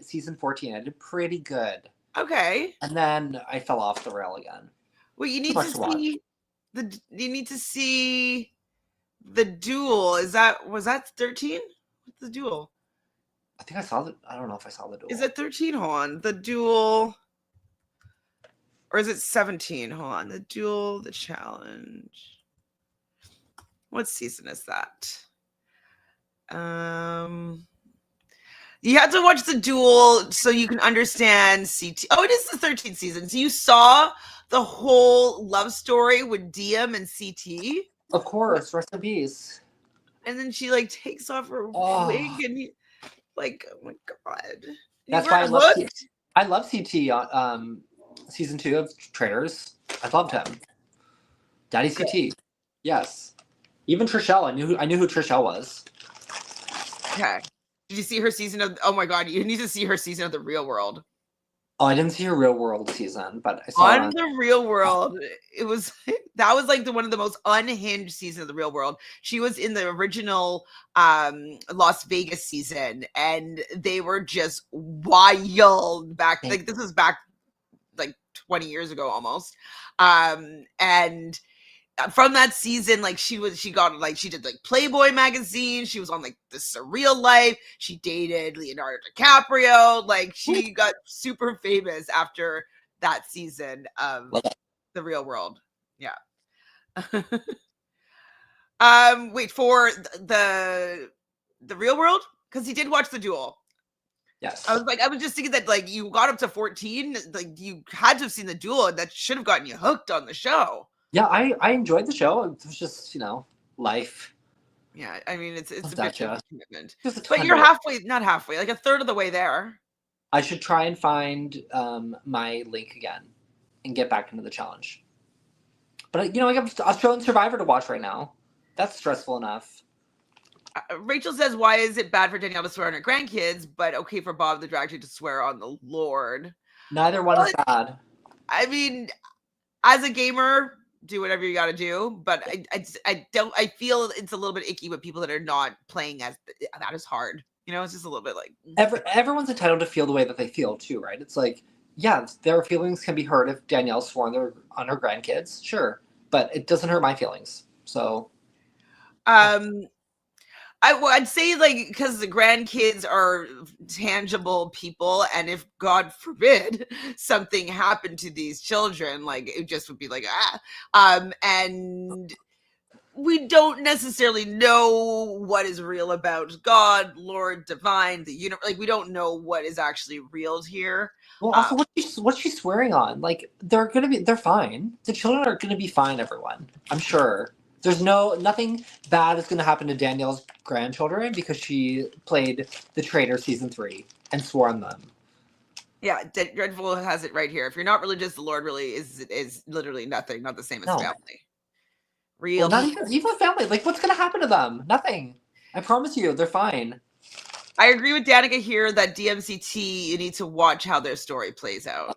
season 14. I did pretty good. Okay, and then I fell off the rail again. Well, you need to see you need to see the duel. Was that 13? What's the duel? I think I saw I don't know if I saw the duel. Is it 13? Hold on. The duel. Or is it 17? Hold on. The duel, the challenge. What season is that? You have to watch the duel so you can understand CT. Oh, it is the 13th season. So you saw the whole love story with Diem and CT? Of course. Rest in peace. And then she like takes off her wig and like, oh my God. That's why I love CT on season 2 of Traitors. I loved him. Daddy CT. Yes. Even Trishelle. I knew who Trishelle was. Okay. Did you see her season of? Oh my God! You need to see her season of The Real World. Oh, I didn't see her Real World season, but I saw on The Real World. It was like one of the most unhinged seasons of The Real World. She was in the original Las Vegas season, and they were just wild back. Like this was back like 20 years ago almost, and. From that season, like she did like Playboy magazine. She was on like The Surreal Life. She dated Leonardo DiCaprio. Like she got super famous after that season of The Real World. Yeah. Wait for the Real World because he did watch the duel. Yes. I was just thinking that like you got up to 14, like you had to have seen the duel, and that should have gotten you hooked on the show. Yeah, I enjoyed the show. It was just, life. Yeah, I mean, it's a bit of a commitment. But you're not halfway, like a third of the way there. I should try and find my link again and get back into the challenge. But, I got Australian Survivor to watch right now. That's stressful enough. Rachel says, why is it bad for Danielle to swear on her grandkids, but okay for Bob the Drag Queen to swear on the Lord? Neither one is bad. I mean, as a gamer... do whatever you got to do, but I feel it's a little bit icky with people that are not playing as that is hard. It's just a little bit like everyone's entitled to feel the way that they feel too, right? It's like, yeah, their feelings can be hurt if Danielle swore on her grandkids, sure, but it doesn't hurt my feelings. So, I'd say like because the grandkids are tangible people, and if God forbid something happened to these children, like it just would be like and we don't necessarily know what is real about God, Lord, divine, the universe. Like we don't know what is actually real here. Well, also what's she swearing on? Like they're fine. The children are gonna be fine. Everyone, I'm sure. There's nothing bad is going to happen to Danielle's grandchildren because she played the Traitor season 3 and swore on them. Yeah, Dreadful has it right here. If you're not religious, the Lord really is literally nothing, not the same as family. Real, not even family. Like, what's going to happen to them? Nothing. I promise you, they're fine. I agree with Danica here that DMCT, you need to watch how their story plays out.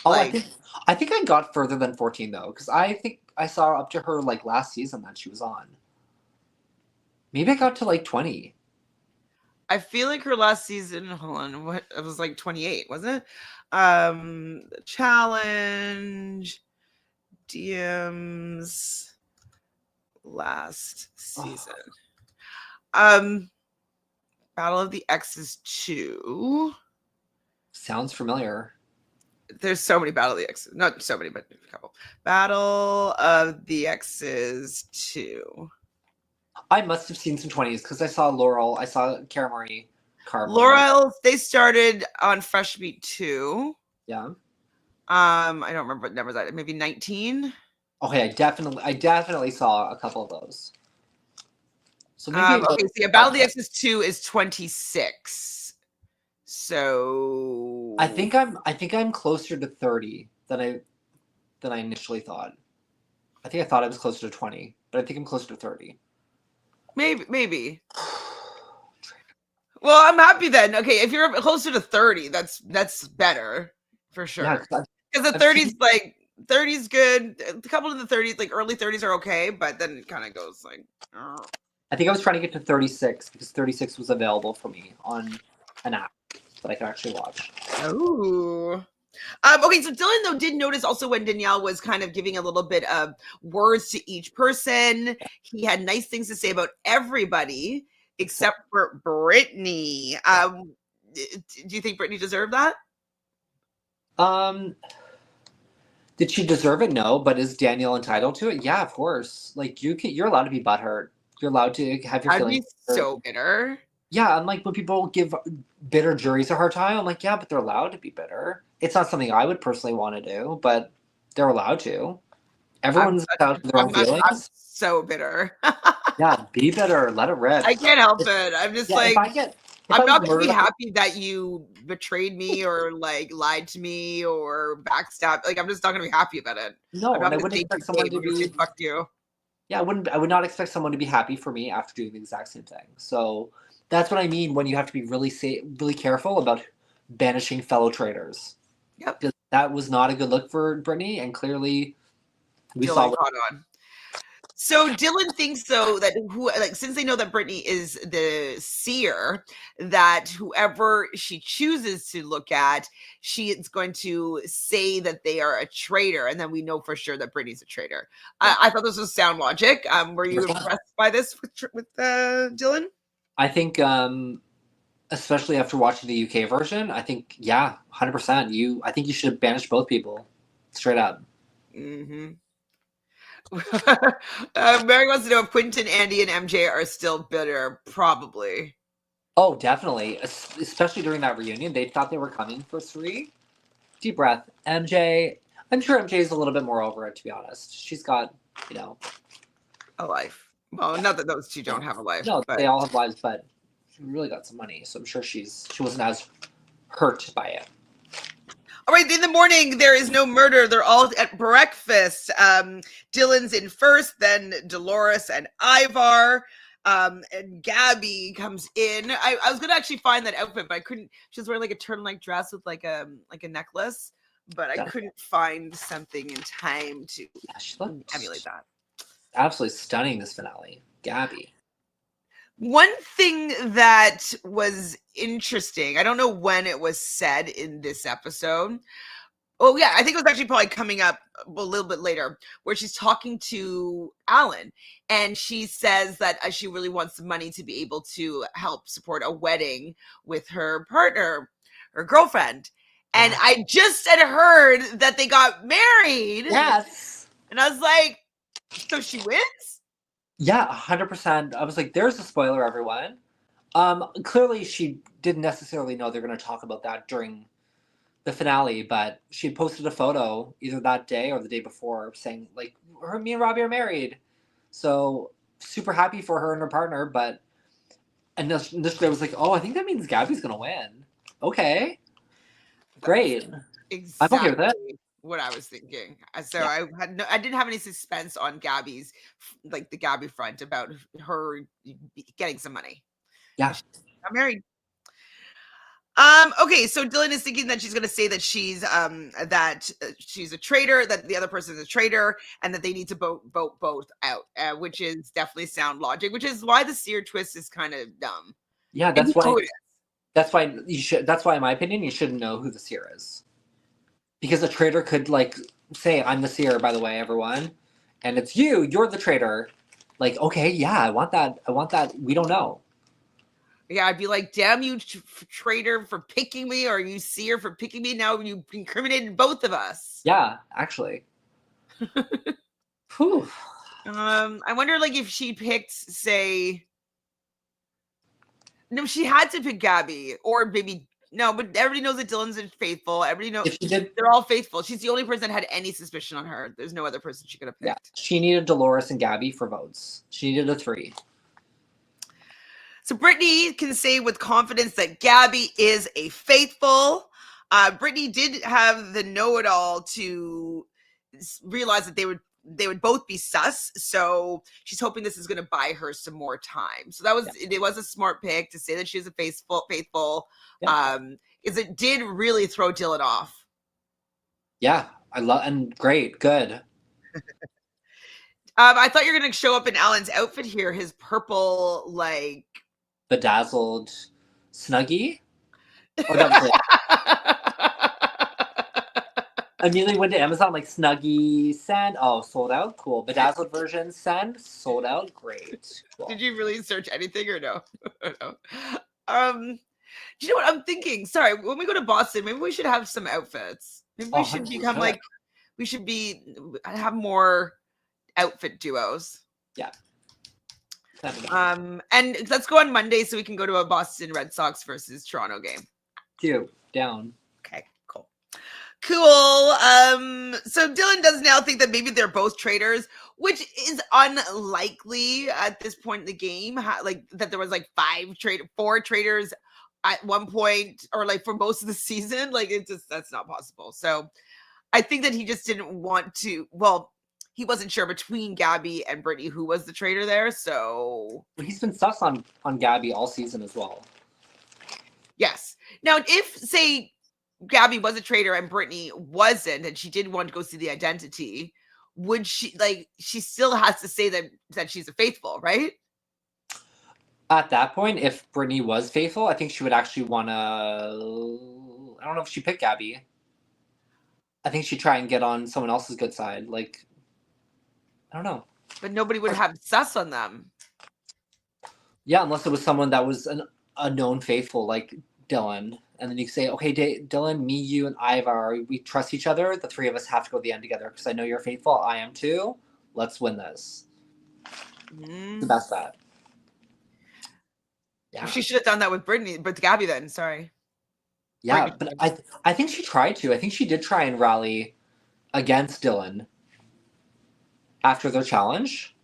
I think I got further than 14 though, because I think I saw up to her like last season that she was on. Maybe I got to like 20. I feel like her last season, hold on, what it was like 28, wasn't it? Challenge DM's last season. Battle of the Exes 2. Sounds familiar. There's so many Battle of the Exes. Not so many, but a couple. Battle of the Exes 2. I must have seen some 20s because I saw Laurel, I saw Cara Marie Carver. Laurel, they started on Fresh Meat 2. Yeah. I don't remember what number that. Maybe 19. Okay, I definitely saw a couple of those. So maybe Okay, so yeah, Battle of the Exes 2 is 26. So I think I'm closer to 30 than I initially thought. I think I thought I was closer to 20, but I think I'm closer to 30. Maybe. Well, I'm happy then. Okay, if you're closer to 30, that's better for sure. Yeah, because the 30s, like 30s good. A couple of the 30s, like early 30s are okay, but then it kind of goes like. I think I was trying to get to 36 because 36 was available for me on an app that I could actually watch. Oh. Okay, so Dylan though did notice also when Danielle was kind of giving a little bit of words to each person, he had nice things to say about everybody except for Brittany. Do you think Brittany deserved that? Did she deserve it? No, but is Danielle entitled to it? Yeah, of course. Like you're allowed to be butthurt. You're allowed to have your feelings. I'd be so bitter. Yeah, and like when people give bitter juries a hard time, I'm like, yeah, but they're allowed to be bitter. It's not something I would personally want to do, but they're allowed to. Everyone's entitled to their own feelings. I'm so bitter. Yeah, be bitter. Let it rip. I can't help it. I'm just like, I'm not going to be happy that you betrayed me or like lied to me or backstabbed. Like, I'm just not going to be happy about it. No, and I wouldn't expect someone to be. Fuck you. Yeah, I would not expect someone to be happy for me after doing the exact same thing. So that's what I mean when you have to be really careful about banishing fellow traitors. Yep. Because that was not a good look for Brittany, and clearly we saw caught on. So Dylan thinks though that since they know that Brittany is the seer, that whoever she chooses to look at, she is going to say that they are a traitor, and then we know for sure that Brittany's a traitor. I thought this was sound logic. Were you impressed by this with Dylan? I think, especially after watching the UK version, I think 100%. I think you should banish both people, straight up. Mm-hmm. Mary wants to know if Quentin, Andy, and MJ are still bitter. Probably. Oh, definitely. Especially during that reunion, they thought they were coming for 3. Deep breath. MJ. I'm sure MJ is a little bit more over it, to be honest. She's got, a life. Well, not that those two don't have a life. No, they all have lives, but she really got some money, so I'm sure she wasn't as hurt by it. All right, in the morning, there is no murder. They're all at breakfast. Dylan's in first, then Dolores and Ivar, and Gabby comes in. I was going to actually find that outfit, but I couldn't. She was wearing like a turtleneck dress with like a necklace, but I couldn't find something in time to emulate that. Absolutely stunning, this finale. Gabby. One thing that was interesting, I don't know when it was said in this episode. Oh, yeah, I think it was actually probably coming up a little bit later, where she's talking to Alan, and she says that she really wants the money to be able to help support a wedding with her partner, her girlfriend. And I just had heard that they got married. Yes. And I was like, so she wins? Yeah, 100%. I was like, there's a spoiler, everyone. Clearly, she didn't necessarily know they're going to talk about that during the finale, but she had posted a photo either that day or the day before saying, like, me and Robbie are married. So, super happy for her and her partner, but initially I was like, oh, I think that means Gabby's going to win. Okay. Great. Exactly. I'm okay with it. What I was thinking. So yeah. I didn't have any suspense on Gabby's, like the Gabby front about her getting some money. Yeah. I'm married. Okay, so Dylan is thinking that she's going to say that she's a traitor, that the other person is a traitor, and that they need to vote both out, which is definitely sound logic, which is why the seer twist is kind of dumb. Yeah, And you know who it is. that's why you should. That's why, in my opinion, you shouldn't know who the seer is, because a traitor could like say, "I'm the seer, by the way, everyone," and it's you. You're the traitor. Like, okay, yeah, I want that. I want that. We don't know. Yeah, I'd be like, damn you, traitor, for picking me, or you seer for picking me. Now you incriminated both of us. Yeah, actually. Whew. I wonder, like, if she picked, say, no, she had to pick Gabby, or maybe no, but everybody knows that Dylan's faithful. Everybody knows If she did, they're all faithful. She's the only person that had any suspicion on her. There's no other person she could have picked. yeah, she needed Dolores and Gabby for votes. She needed a 3. So Brittany can say with confidence that Gabby is a faithful. Brittany did have the know-it-all to realize that they would both be sus. So she's hoping this is going to buy her some more time. So it was a smart pick to say that she's a faithful. Yeah. Is it did really throw Dylan off. Yeah, I love and great, good. I thought you were going to show up in Alan's outfit here, his purple like Bedazzled Snuggie. Oh, that was it. Immediately went to Amazon, like Snuggie, send. Oh, sold out. Cool. Bedazzled version, send. Sold out. Great. Cool. Did you really search anything or no? No. Do you know what I'm thinking? Sorry, when we go to Boston, maybe we should have some outfits. Maybe we should become 100%. like, we should have more outfit duos. Yeah. And let's go on Monday so we can go to a Boston Red Sox versus Toronto game. Down. Okay, cool. So Dylan does now think that maybe they're both traitors, which is unlikely at this point in the game. Like that there was like 4 traitors at one point, or like for most of the season. Like that's not possible. So I think that he just didn't want to. Well, he wasn't sure between Gabby and Brittany who was the traitor there. So He's been sus on Gabby all season as well. yes. Now, if say Gabby was a traitor and Brittany wasn't, and she did want to go see the identity, would she she still has to say that she's a faithful, right? At that point, if Brittany was faithful, I think she would actually want to. I don't know if she picked Gabby. I think she'd try and get on someone else's good side. Like, I don't know. But nobody would have sus on them. Yeah, unless it was someone that was a known faithful, like Dylan. And then you say, okay, Dylan, me, you, and Ivar, we trust each other. The 3 of us have to go to the end together because I know you're faithful. I am too. Let's win this. The best bet. Yeah. She should have done that with Brittany, but Gabby then. Sorry. Yeah, but I think she tried to. I think she did try and rally against Dylan after their challenge.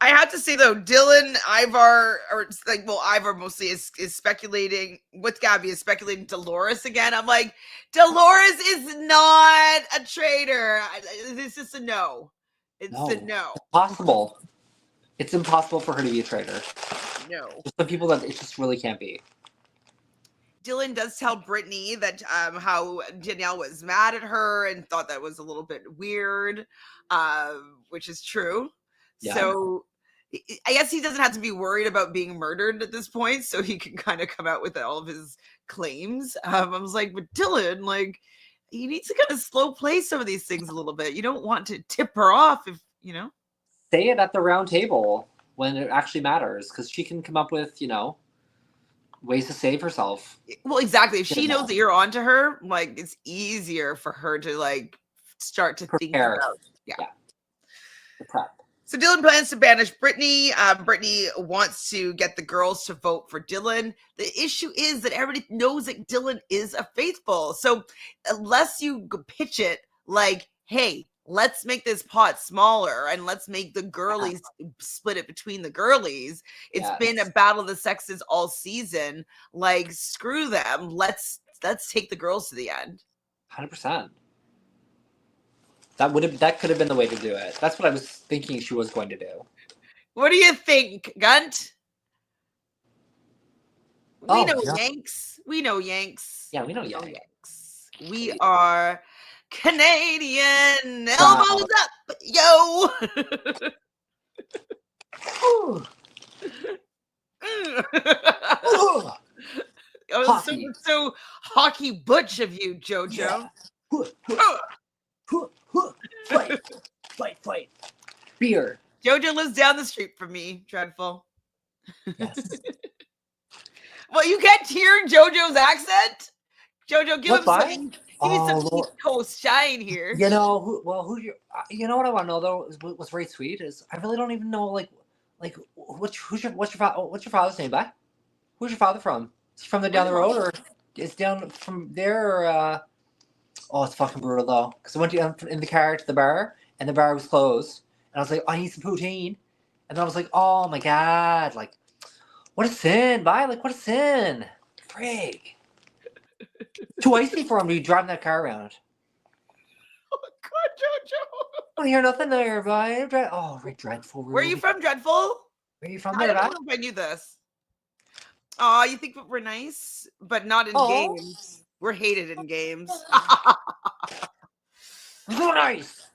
I have to say though, Dylan, Ivar, or like, well, Ivar mostly is speculating with Gabby, is speculating Dolores again. I'm like, Dolores is not a traitor. It's just a no. It's a no. Impossible. It's impossible for her to be a traitor. No. There's some people that it just really can't be. Dylan does tell Brittany that how Janelle was mad at her and thought that was a little bit weird, which is true. Yeah. So I guess he doesn't have to be worried about being murdered at this point, so he can kind of come out with all of his claims. I was like, but Dylan, like, you need to kind of slow play some of these things a little bit. You don't want to tip her off if, you know. Say it at the round table when it actually matters, because she can come up with, ways to save herself. Well, exactly. If she knows that you're onto her, like, it's easier for her to, like, start to think about. Yeah. The prep. So Dylan plans to banish Brittany. Brittany wants to get the girls to vote for Dylan. The issue is that everybody knows that Dylan is a faithful. So unless you pitch it like, hey, let's make this pot smaller and let's make the girlies split it between the girlies. It's been a battle of the sexes all season. Like, screw them. Let's take the girls to the end. 100%. That could have been the way to do it. That's what I was thinking she was going to do. What do you think, Gunt? We know yeah. Yanks. We know Yanks. Yeah, we know Yanks. We are Canadian. Elbows up, yo. That was Hockey. so hockey butch of you, JoJo. Fight, fight, fight. Beer. JoJo lives down the street from me. Dreadful. Yes. Well, you can't hear JoJo's accent. JoJo, give That's him fine. some. Give me some Lord. East Coast shine here. You know, you know what I want to know though is what's very sweet is I really don't even know like what's your father's name, bud? Who's your father from? Is he from the down the road or is down from there or oh, it's fucking brutal though. Because I went in the car to the bar and the bar was closed and I was like, I need some poutine, and then I was like, oh my god, like what a sin, bye, like what a sin, frig. Too icy for him to be driving that car around. Oh God, JoJo. I don't hear nothing there, bye. Oh, very dreadful. Where are you from, Dreadful? Where are you from I there, don't bye? know if I knew this. Oh, you think we're nice, but not in games. We're hated in games. So nice.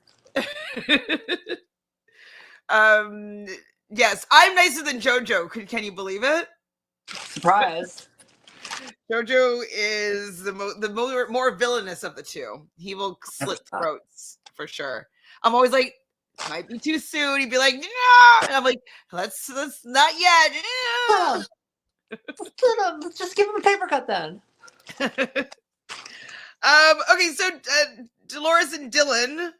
Yes, I'm nicer than JoJo. Can you believe it? Surprise. JoJo is the more villainous of the two. He will slit throats for sure. I'm always like, might be too soon. He'd be like, no, and I'm like, let's not yet. Let's just give him a paper cut then. Okay, so Dolores and Dylan.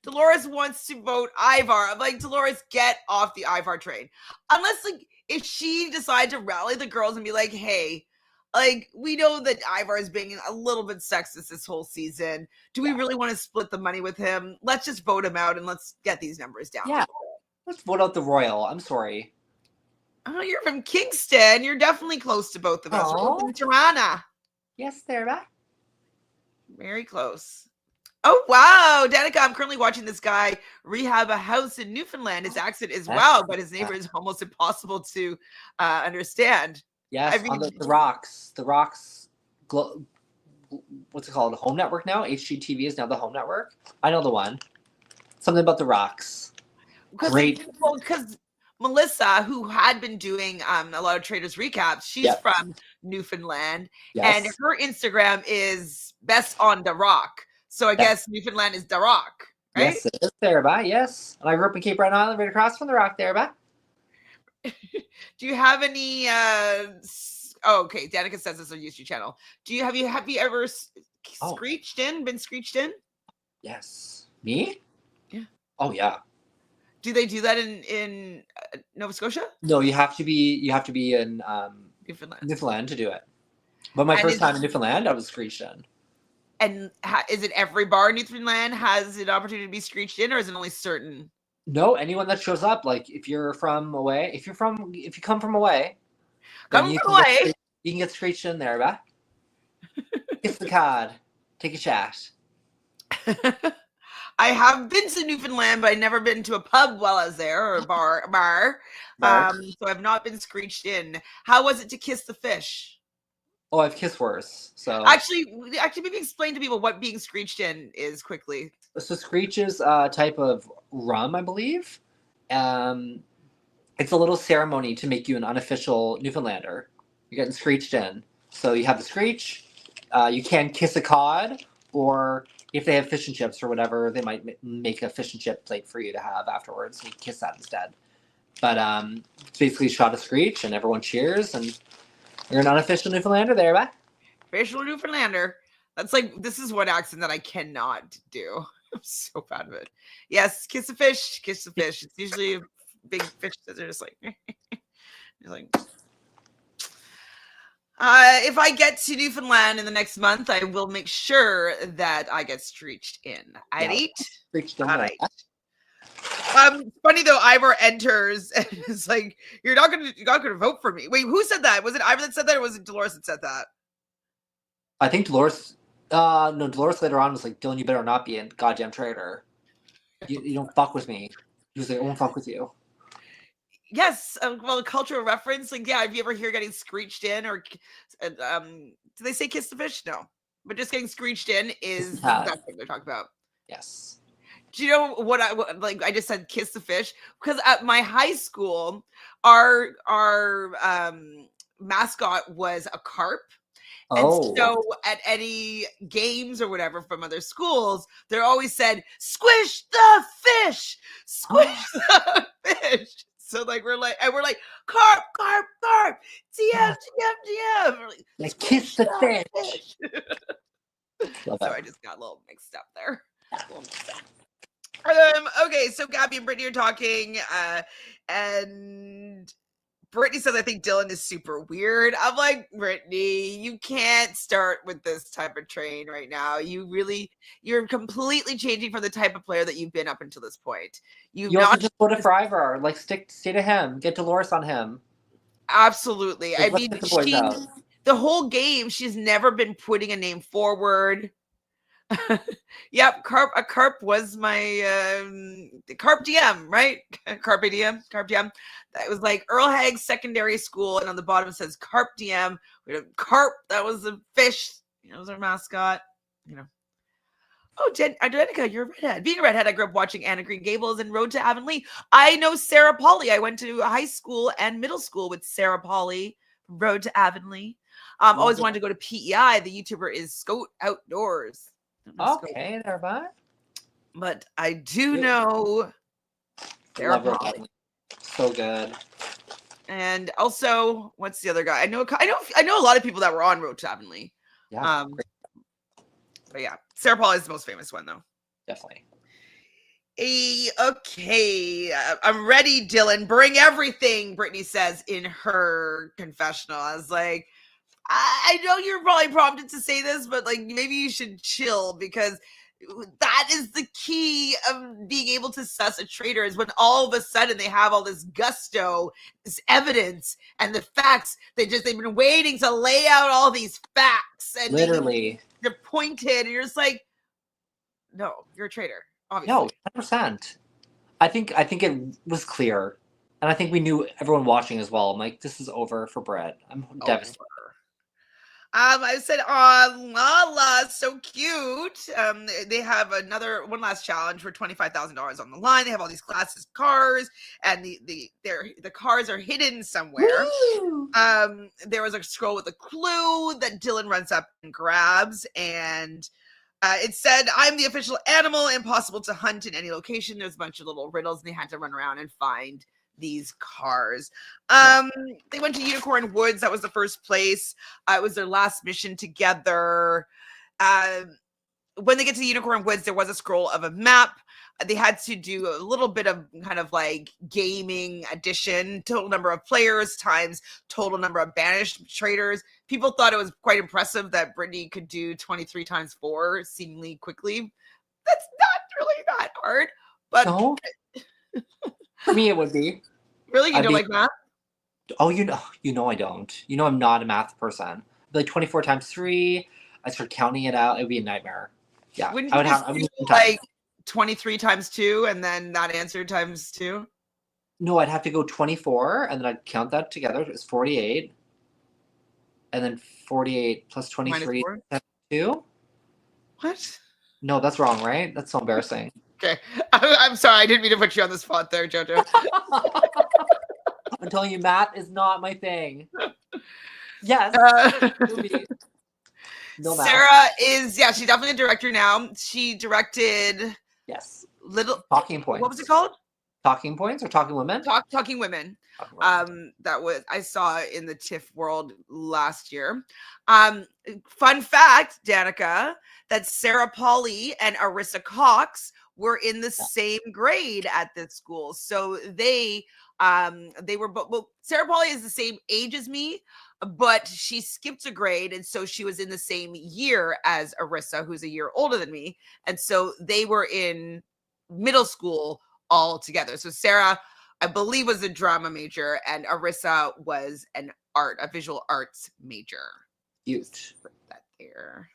Dolores wants to vote Ivar. I'm like, Dolores, get off the Ivar train. Unless, like, if she decides to rally the girls and be like, hey, like, we know that Ivar is being a little bit sexist this whole season. Do we really want to split the money with him? Let's just vote him out and let's get these numbers down. Yeah. Let's vote out the Royal. I'm sorry. Oh, you're from Kingston. You're definitely close to both of us. We're both in Toronto. Yes, there, bye. Very close. Oh, wow. Danica, I'm currently watching this guy rehab a house in Newfoundland. His accent is well, but his neighbor is almost impossible to understand. Yes, I mean, on the Rocks. The Rocks, what's it called? Home Network now? HGTV is now the Home Network. I know the one. Something about the Rocks. Great. Well, because Melissa, who had been doing a lot of Traitors recaps, she's from Newfoundland. Yes. And her Instagram is best on the rock. So I guess Newfoundland is the rock, right? Yes, it is there, bye. Yes. And I grew up in Cape Breton Island, right across from the Rock there, bye. Do you have any okay, Danica says this on YouTube channel. Have you ever screeched in? Been screeched in? Yes. Me? Yeah. Oh yeah. Do they do that in Nova Scotia? No, you have to be in Newfoundland to do it. But my first time in Newfoundland, I was screeched in. And is it every bar in Newfoundland has an opportunity to be screeched in, or is it only certain? No, anyone that shows up, like if you come from away, you can get screeched in there, bah. Kiss the card, take a chat. I have been to Newfoundland, but I've never been to a pub while I was there, or a bar. So I've not been screeched in. How was it to kiss the fish? Oh, I've kissed worse. So actually, maybe explain to people what being screeched in is quickly. So screech is a type of rum, I believe. It's a little ceremony to make you an unofficial Newfoundlander. You're getting screeched in. So you have the screech. You can kiss a cod, or if they have fish and chips or whatever, they might make a fish and chip plate for you to have afterwards. You can kiss that instead. But it's basically a shot of screech, and everyone cheers, and you're an unofficial Newfoundlander there, bye. Official Newfoundlander. That's like, this is one accent that I cannot do. I'm so bad at it. Yes, kiss a fish, kiss the fish. It's usually a big fish that they're just like, if I get to Newfoundland in the next month, I will make sure that I get screeched in. Screeched in. Funny though, Ivor enters and it's like, you're not gonna vote for me. Wait, who said that? Was it Ivor that said that, or was it Dolores that said that? I think Dolores. No, Dolores later on was like, Dylan, you better not be a goddamn traitor. You don't fuck with me. He was like, I won't fuck with you. Yes, well, a cultural reference. Like, yeah, if you ever hear getting screeched in, or do they say kiss the fish? No, but just getting screeched in is that's what they're talking about. Yes. Do you know what I just said? Kiss the fish, because at my high school, our mascot was a carp. And Oh. so at any games or whatever from other schools, they're always said, "Squish the fish, squish the fish." So like we're like carp, carp, carp, TM, TM, TM. We're like kiss the fish. So I just got a little mixed up there. Okay, so Gabby and Brittany are talking, and Brittany says, I think Dylan is super weird. I'm like, Brittany, you can't start with this type of train right now. You're completely changing from the type of player that you've been up until this point. You also just go to Forever. Like, stay to him. Get Dolores on him. Absolutely. Like, I mean, the whole game, she's never been putting a name forward. Yep, a carp was my carp DM, right? Carpe DM. That was like Earl Hagg's secondary school, and on the bottom it says carp DM. We had a carp, that was a fish, it was our mascot, Oh, Jenica, you're a redhead. Being a redhead, I grew up watching Anna Green Gables and Road to Avonlea. I know Sarah Polly. I went to high school and middle school with Sarah Polly, Road to Avonlea. Always wanted to go to PEI. The YouTuber is Scout Outdoors. Okay, there, but I do know Sarah Polly. So good. And also, what's the other guy? I know a lot of people that were on Road to Avonlea. Yeah. But yeah, Sarah Polly is the most famous one, though. Definitely. Okay, I'm ready, Dylan. Bring everything, Brittany says in her confessional. I was like, I know you're probably prompted to say this, but like maybe you should chill, because that is the key of being able to suss a traitor, is when all of a sudden they have all this gusto, this evidence, and the facts. They've been waiting to lay out all these facts, and literally they're pointed, and you're just like, no, you're a traitor. Obviously. No, 100%. I think it was clear, and I think we knew, everyone watching as well. I'm like, this is over for Brett. I'm devastated. I said, "Oh, Lala, so cute." They have one last challenge for $25,000 on the line. They have all these classes cars, and the cars are hidden somewhere. Woo! There was a scroll with a clue that Dylan runs up and grabs, and it said, "I'm the official animal, impossible to hunt in any location." There's a bunch of little riddles, and they had to run around and find these cars. They went to Unicorn Woods. That was the first place. It was their last mission together. When they get to the Unicorn Woods, there was a scroll of a map. They had to do a little bit of kind of like gaming addition, total number of players times total number of banished traitors. People thought it was quite impressive that Brittany could do 23 times 4 seemingly quickly. That's not really that hard, but no. For me, it would be. Really? You don't like math? Oh, you know I don't. You know I'm not a math person. Like 24 times 3, I start counting it out. It would be a nightmare. Yeah. Wouldn't I would do like 23 times 2 and then that answer times 2? No, I'd have to go 24 and then I'd count that together. It's 48. And then 48 plus 23 times 2? What? No, that's wrong, right? That's so embarrassing. Okay. I'm sorry. I didn't mean to put you on the spot there, Jojo. I'm telling you, math is not my thing. Yes. No math. Sarah is, she's definitely a director now. She directed Talking Points. What was it called? Talking Points or Talking Women? Talking Women. That was, I saw in the TIFF world last year. Fun fact, Danica, that Sarah Polly and Arissa Cox were in the same grade at this school. So they were both, well, Sarah Polly is the same age as me, but she skipped a grade, and so she was in the same year as Arissa, who's a year older than me, and so they were in middle school all together. So Sarah, I believe, was a drama major, and Arissa was a visual arts major. Huge. Put that there.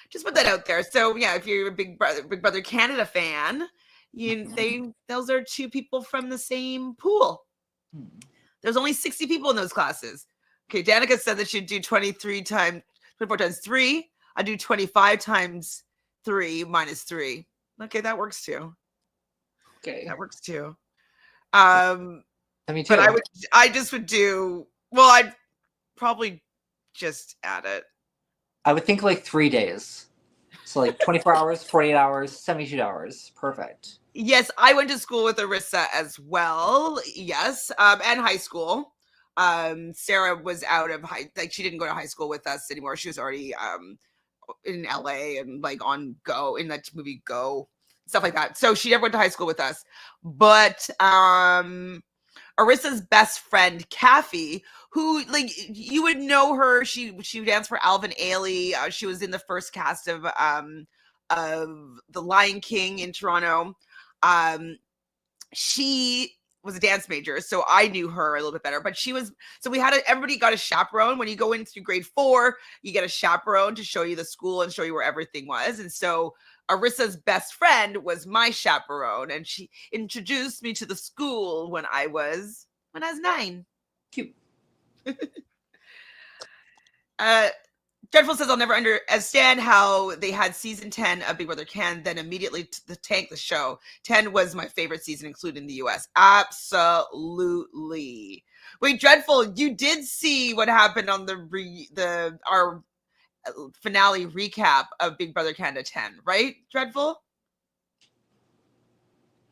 Just put that out there. So yeah, if you're a Big Brother Canada fan, those are two people from the same pool. There's only 60 people in those classes. Okay, Danica said that she'd do 24 times 3. I do 25 times 3 minus 3. Okay, that works too. Okay. That works too. Me too. But I just would do, well, I'd probably just add it. I would think like 3 days. So like 24 hours, 48 hours, 72 hours. Perfect. Yes, I went to school with Arissa as well. Yes, and high school. Sarah was out of she didn't go to high school with us anymore. She was already in LA and like on Go, in that movie Go, stuff like that. So she never went to high school with us. But Arissa's best friend, Kathy, who like you would know her. She danced for Alvin Ailey. She was in the first cast of The Lion King in Toronto. She was a dance major, so I knew her a little bit better. But she was, so we had everybody got a chaperone. When you go into grade 4, you get a chaperone to show you the school and show you where everything was. And so Arissa's best friend was my chaperone, and she introduced me to the school when I was 9. Cute. Dreadful says, I'll never understand how they had season 10 of Big Brother Can, then immediately tank the show. 10 was my favorite season, including the US. Absolutely. Wait, Dreadful, you did see what happened on our finale recap of Big Brother Canada 10, right, Dreadful?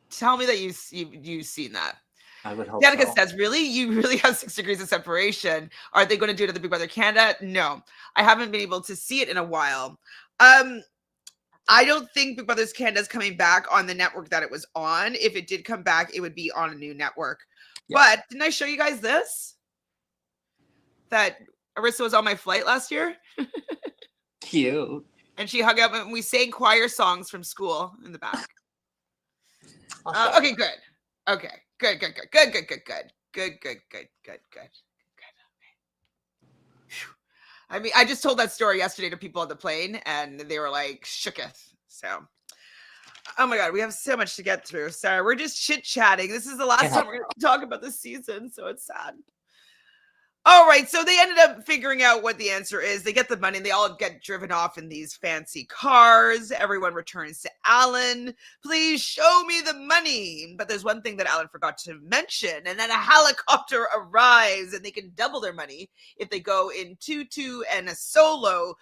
Tell me that you've seen that. I would hope Danica so. says, really? You really have 6 degrees of separation. Are they going to do it at the Big Brother Canada? No, I haven't been able to see it in a while. I don't think Big Brother Canada is coming back on the network that it was on. If it did come back, it would be on a new network. Yeah. But didn't I show you guys this? That Arissa was on my flight last year? Cute. And she hung out and we sang choir songs from school in the back. Okay, good. Okay. Good. I mean, I just told that story yesterday to people on the plane, and they were like shooketh. So, oh my God, we have so much to get through. Sorry, we're just chit-chatting. This is the last time we're going to talk about this season, so it's sad. All right, so they ended up figuring out what the answer is. They get the money, and they all get driven off in these fancy cars. Everyone returns to Alan. Please show me the money. But there's one thing that Alan forgot to mention, and then a helicopter arrives, and they can double their money if they go in 2-2 and a solo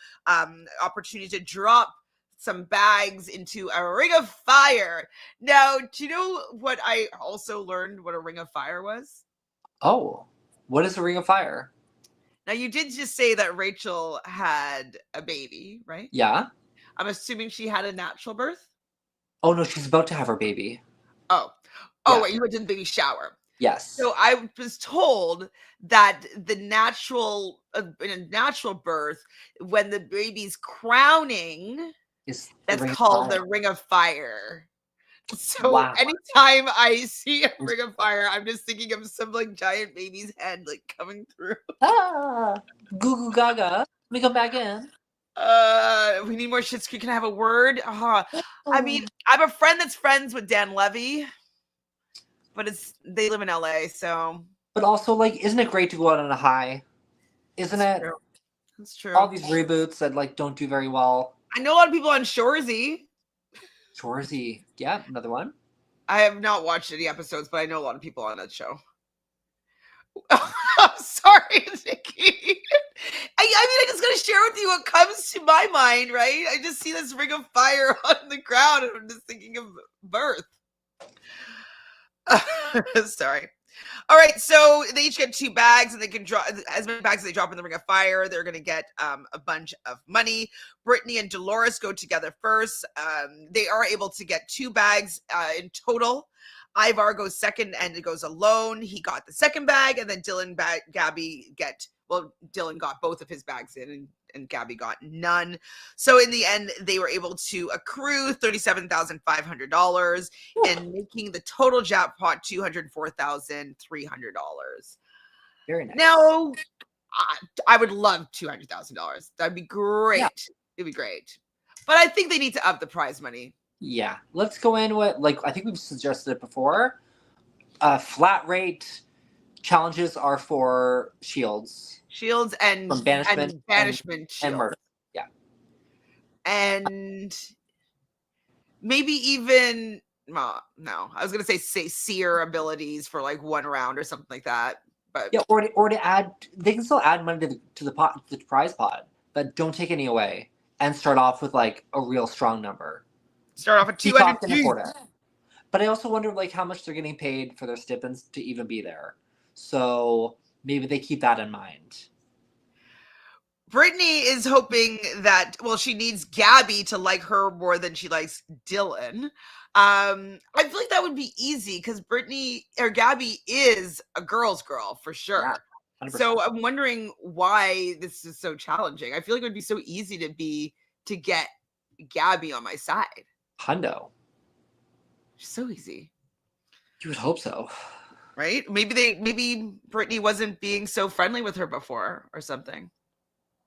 opportunity to drop some bags into a ring of fire. Now, do you know what I also learned what a ring of fire was? Oh. What is a ring of fire? Now, you did just say that Rachel had a baby, right? Yeah. I'm assuming she had a natural birth? Oh, no, she's about to have her baby. Oh, yeah. Wait, you went to the baby shower. Yes. So I was told that in a natural birth, when the baby's crowning, that's called the ring of fire. So anytime I see a ring of fire, I'm just thinking of some like giant baby's head like coming through. Goo goo gaga. Let me come back in. We need more Schitt's Creek. Can I have a word? I mean, I have a friend that's friends with Dan Levy, but they live in LA, so. But also, like, isn't it great to go out on a high? Isn't it? True. That's true. All these reboots that like don't do very well. I know a lot of people on Shoresy. Shoresy, yeah, another one. I have not watched any episodes, but I know a lot of people on that show. I'm sorry, Nikki. I mean, I just gotta share with you what comes to my mind, right? I just see this ring of fire on the ground, and I'm just thinking of birth. Sorry. All right, so they each get 2 bags, and they can drop as many bags as they drop in the ring of fire. They're going to get a bunch of money. Brittany and Dolores go together first. They are able to get 2 bags in total. Ivar goes second and goes alone. He got the second bag, and then Dylan Dylan got both of his bags in, and Gabby got none. So in the end, they were able to accrue $37,500 and making the total jackpot $204,300. Very nice. Now, I would love $200,000. That'd be great. Yeah. It'd be great. But I think they need to up the prize money. Yeah. Let's go in with, like, I think we've suggested it before. Flat rate challenges are for shields. Shields and banishment and murder. Yeah. And maybe even no. I was gonna say seer abilities for like 1 round or something like that. But yeah, or to add, they can still add money to the pot, to the prize pot, but don't take any away, and start off with like a real strong number. Start off at Peacock 200. can afford it. But I also wonder like how much they're getting paid for their stipends to even be there. So maybe they keep that in mind. Brittany is hoping that, well, she needs Gabby to like her more than she likes Dylan. I feel like that would be easy because Brittany or Gabby is a girl's girl for sure. Yeah, so I'm wondering why this is so challenging. I feel like it would be so easy to get Gabby on my side. Hundo. So easy. You would hope so. Right? Maybe Brittany wasn't being so friendly with her before or something.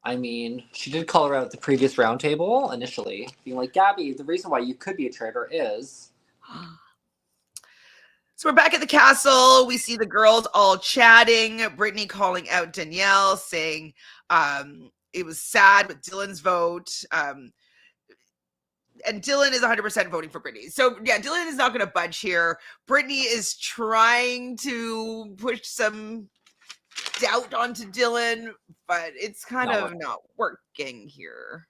I mean, she did call her out at the previous roundtable initially, being like, Gabby, the reason why you could be a traitor is... So we're back at the castle. We see the girls all chatting. Brittany calling out Danielle, saying it was sad with Dylan's vote. And Dylan is 100% voting for Brittany. So yeah, Dylan is not going to budge here. Brittany is trying to push some doubt onto Dylan, but it's kind of not working here.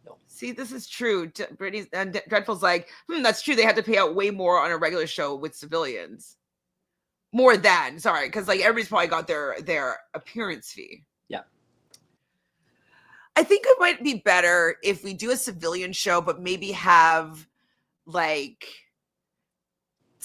No. See, this is true. Brittany's and Dreadful's like, that's true. They had to pay out way more on a regular show with civilians. More than, sorry, because like everybody's probably got their appearance fee. Yeah. I think it might be better if we do a civilian show, but maybe have like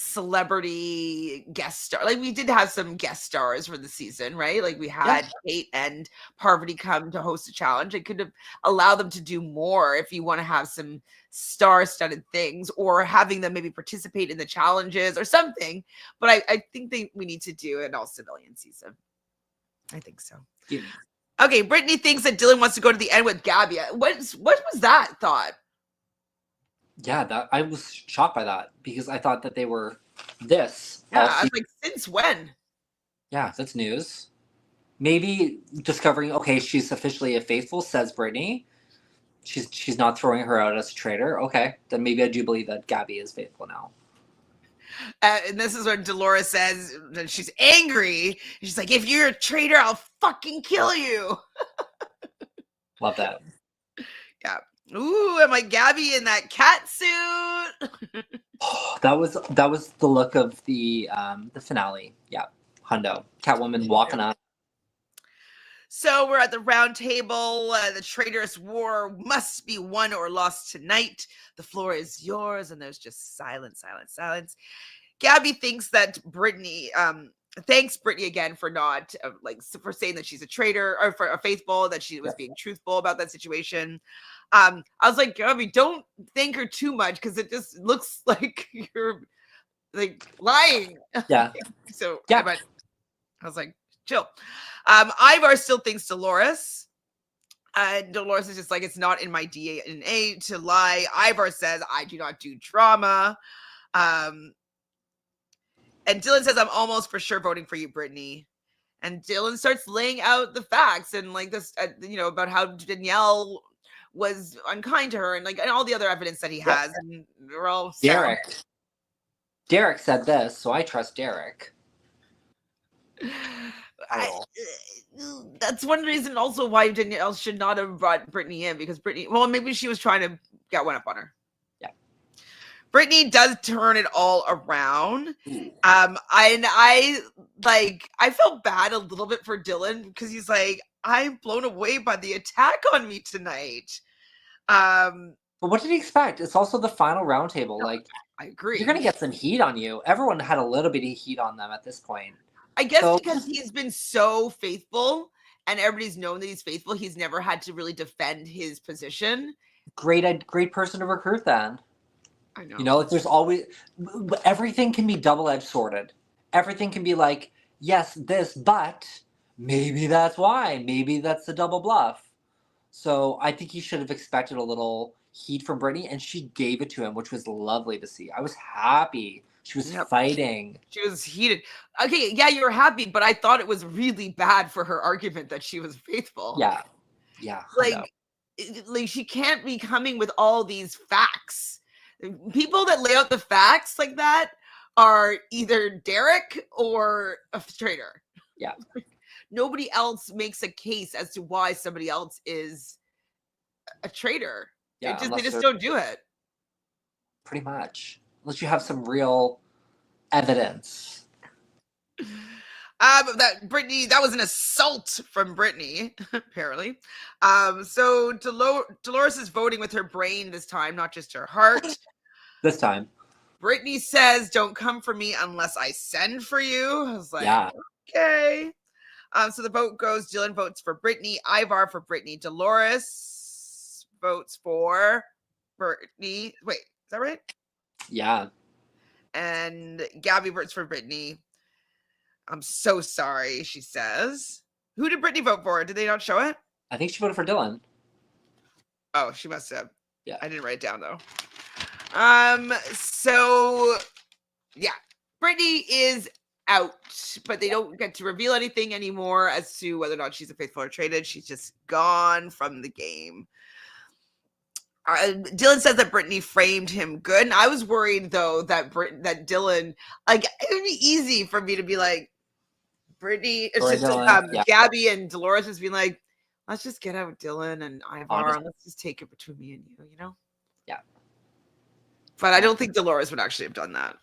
celebrity guest star. Like we did have some guest stars for the season, right? Like we had Kate and Parvati come to host a challenge. It could have allowed them to do more if you want to have some star-studded things, or having them maybe participate in the challenges or something. But I think we need to do an all civilian season. I think so. Yeah. Okay, Brittany thinks that Dylan wants to go to the end with Gabby. What was that thought? Yeah, I was shocked by that because I thought that they were this. Yeah, I was like, since when? Yeah, that's news. Maybe discovering, okay, she's officially a faithful, says Brittany. She's not throwing her out as a traitor. Okay, then maybe I do believe that Gabby is faithful now. And this is when Dolores says that she's angry. She's like, if you're a traitor, I'll fucking kill you. Love that. Yeah. Ooh, am I Gabby in that cat suit? That was the look of the finale. Yeah, Hundo, Catwoman walking up. So we're at the round table. The traitorous war must be won or lost tonight. The floor is yours, and there's just silence. Gabby thinks that Brittany thanks Brittany again for not for saying that she's a traitor, or for a faithful, that she was being truthful about that situation. I was like, Gabby, don't thank her too much because it just looks like you're like lying. Yeah. So yeah, but I was like, chill. Ivar still thinks Dolores. And Dolores is just like, it's not in my DNA to lie. Ivar says, I do not do drama. And Dylan says, I'm almost for sure voting for you, Brittany. And Dylan starts laying out the facts and like this, about how Danielle was unkind to her and and all the other evidence that he has. And we're all Derek said this, so I trust Derek. That's one reason also why Danielle should not have brought Brittany in, because Brittany, well, maybe she was trying to get one up on her. Yeah. Brittany does turn it all around. I felt bad a little bit for Dylan because he's like, I'm blown away by the attack on me tonight. But what did he expect? It's also the final roundtable. Like, I agree. You're gonna get some heat on you. Everyone had a little bit of heat on them at this point. I guess because he's been so faithful and everybody's known that he's faithful, he's never had to really defend his position. Great person to recruit then. I know. You know, there's always, everything can be double-edged sworded. Everything can be like, yes, this, but maybe that's why. Maybe that's the double bluff. So I think he should have expected a little heat from Brittany, and she gave it to him, which was lovely to see. I was happy. She was fighting. She was heated. Okay, yeah, you were happy, but I thought it was really bad for her argument that she was faithful. Yeah. Like she can't be coming with all these facts People that lay out the facts like that are either Derek or a traitor. Yeah. Nobody else makes a case as to why somebody else is a traitor. Yeah, They just don't do it. Pretty much. Unless you have some real evidence. That was an assault from Brittany, apparently. So Dolores is voting with her brain this time, not just her heart. This time. Brittany says, "Don't come for me unless I send for you." I was like, Yeah. Okay. So the vote goes, Dylan votes for Brittany, Ivar for Brittany, Dolores votes for Brittany. Wait, is that right? Yeah. And Gabby votes for Brittany. I'm so sorry, she says. Who did Brittany vote for? Did they not show it? I think she voted for Dylan. Oh, she must have. Yeah. I didn't write it down though. So yeah, Brittany is out, but they don't get to reveal anything anymore as to whether or not she's a faithful or traded. She's just gone from the game. Dylan says that Brittany framed him good, and I was worried though that Dylan, like, it would be easy for me to be like, Brittany, it's just Dylan, Gabby and Dolores just being like, let's just get out Dylan and Ivar, and let's just take it between me and you, you know? Yeah. But I don't think Dolores would actually have done that.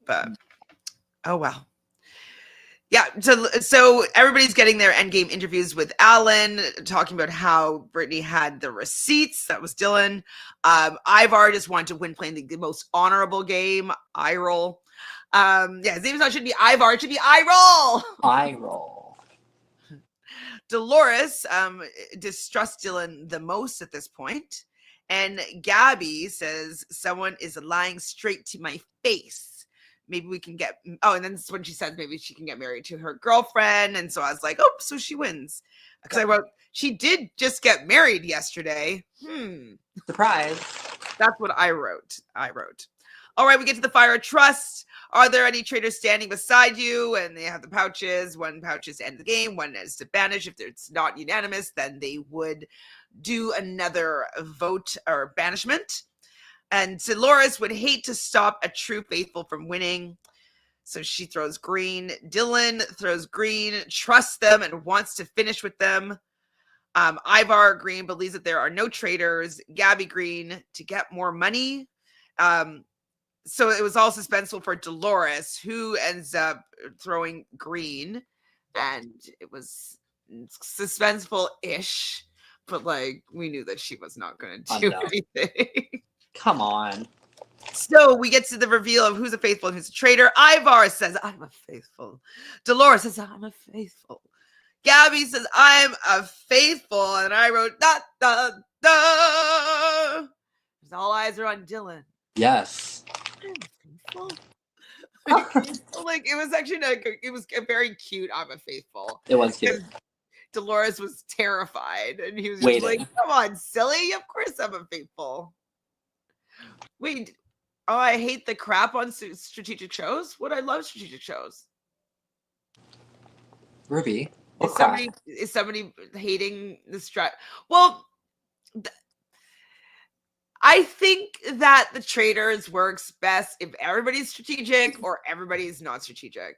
But oh well. Yeah, so everybody's getting their endgame interviews with Alan, talking about how Brittany had the receipts. That was Dylan. Ivar just wanted to win playing the most honorable game. I roll. His name shouldn't be Ivar, it should be I roll. I roll. Dolores distrusts Dylan the most at this point. And Gabby says, someone is lying straight to my face. Maybe we can get, and then when she says maybe she can get married to her girlfriend. And so I was like, oh, so she wins. Because I wrote, she did just get married yesterday. Surprise. That's what I wrote. All right, we get to the fire of trust. Are there any traitors standing beside you? And they have the pouches. One pouch is to end the game. One is to banish. If it's not unanimous, then they would do another vote or banishment. And Dolores would hate to stop a true faithful from winning. So she throws green. Dylan throws green, trusts them, and wants to finish with them. Ivar green believes that there are no traitors. Gabby green to get more money. So it was all suspenseful for Dolores, who ends up throwing green. And it was suspenseful-ish. But, like, we knew that she was not going to do anything. Come on. So we get to the reveal of who's a faithful and who's a traitor. Ivar says, I'm a faithful. Dolores says, I'm a faithful. Gabby says, I'm a faithful. And I wrote, da, da, da. Because all eyes are on Dylan. Yes. I'm faithful. Like, it was actually it was a very cute, I'm a faithful. It was cute. Dolores was terrified. And he was just like, come on, silly. Of course I'm a faithful. Wait, I hate the crap on strategic shows? Would I love strategic shows? Ruby, is somebody hating the strat? Well, I think that the Traitors works best if everybody's strategic or everybody's not strategic.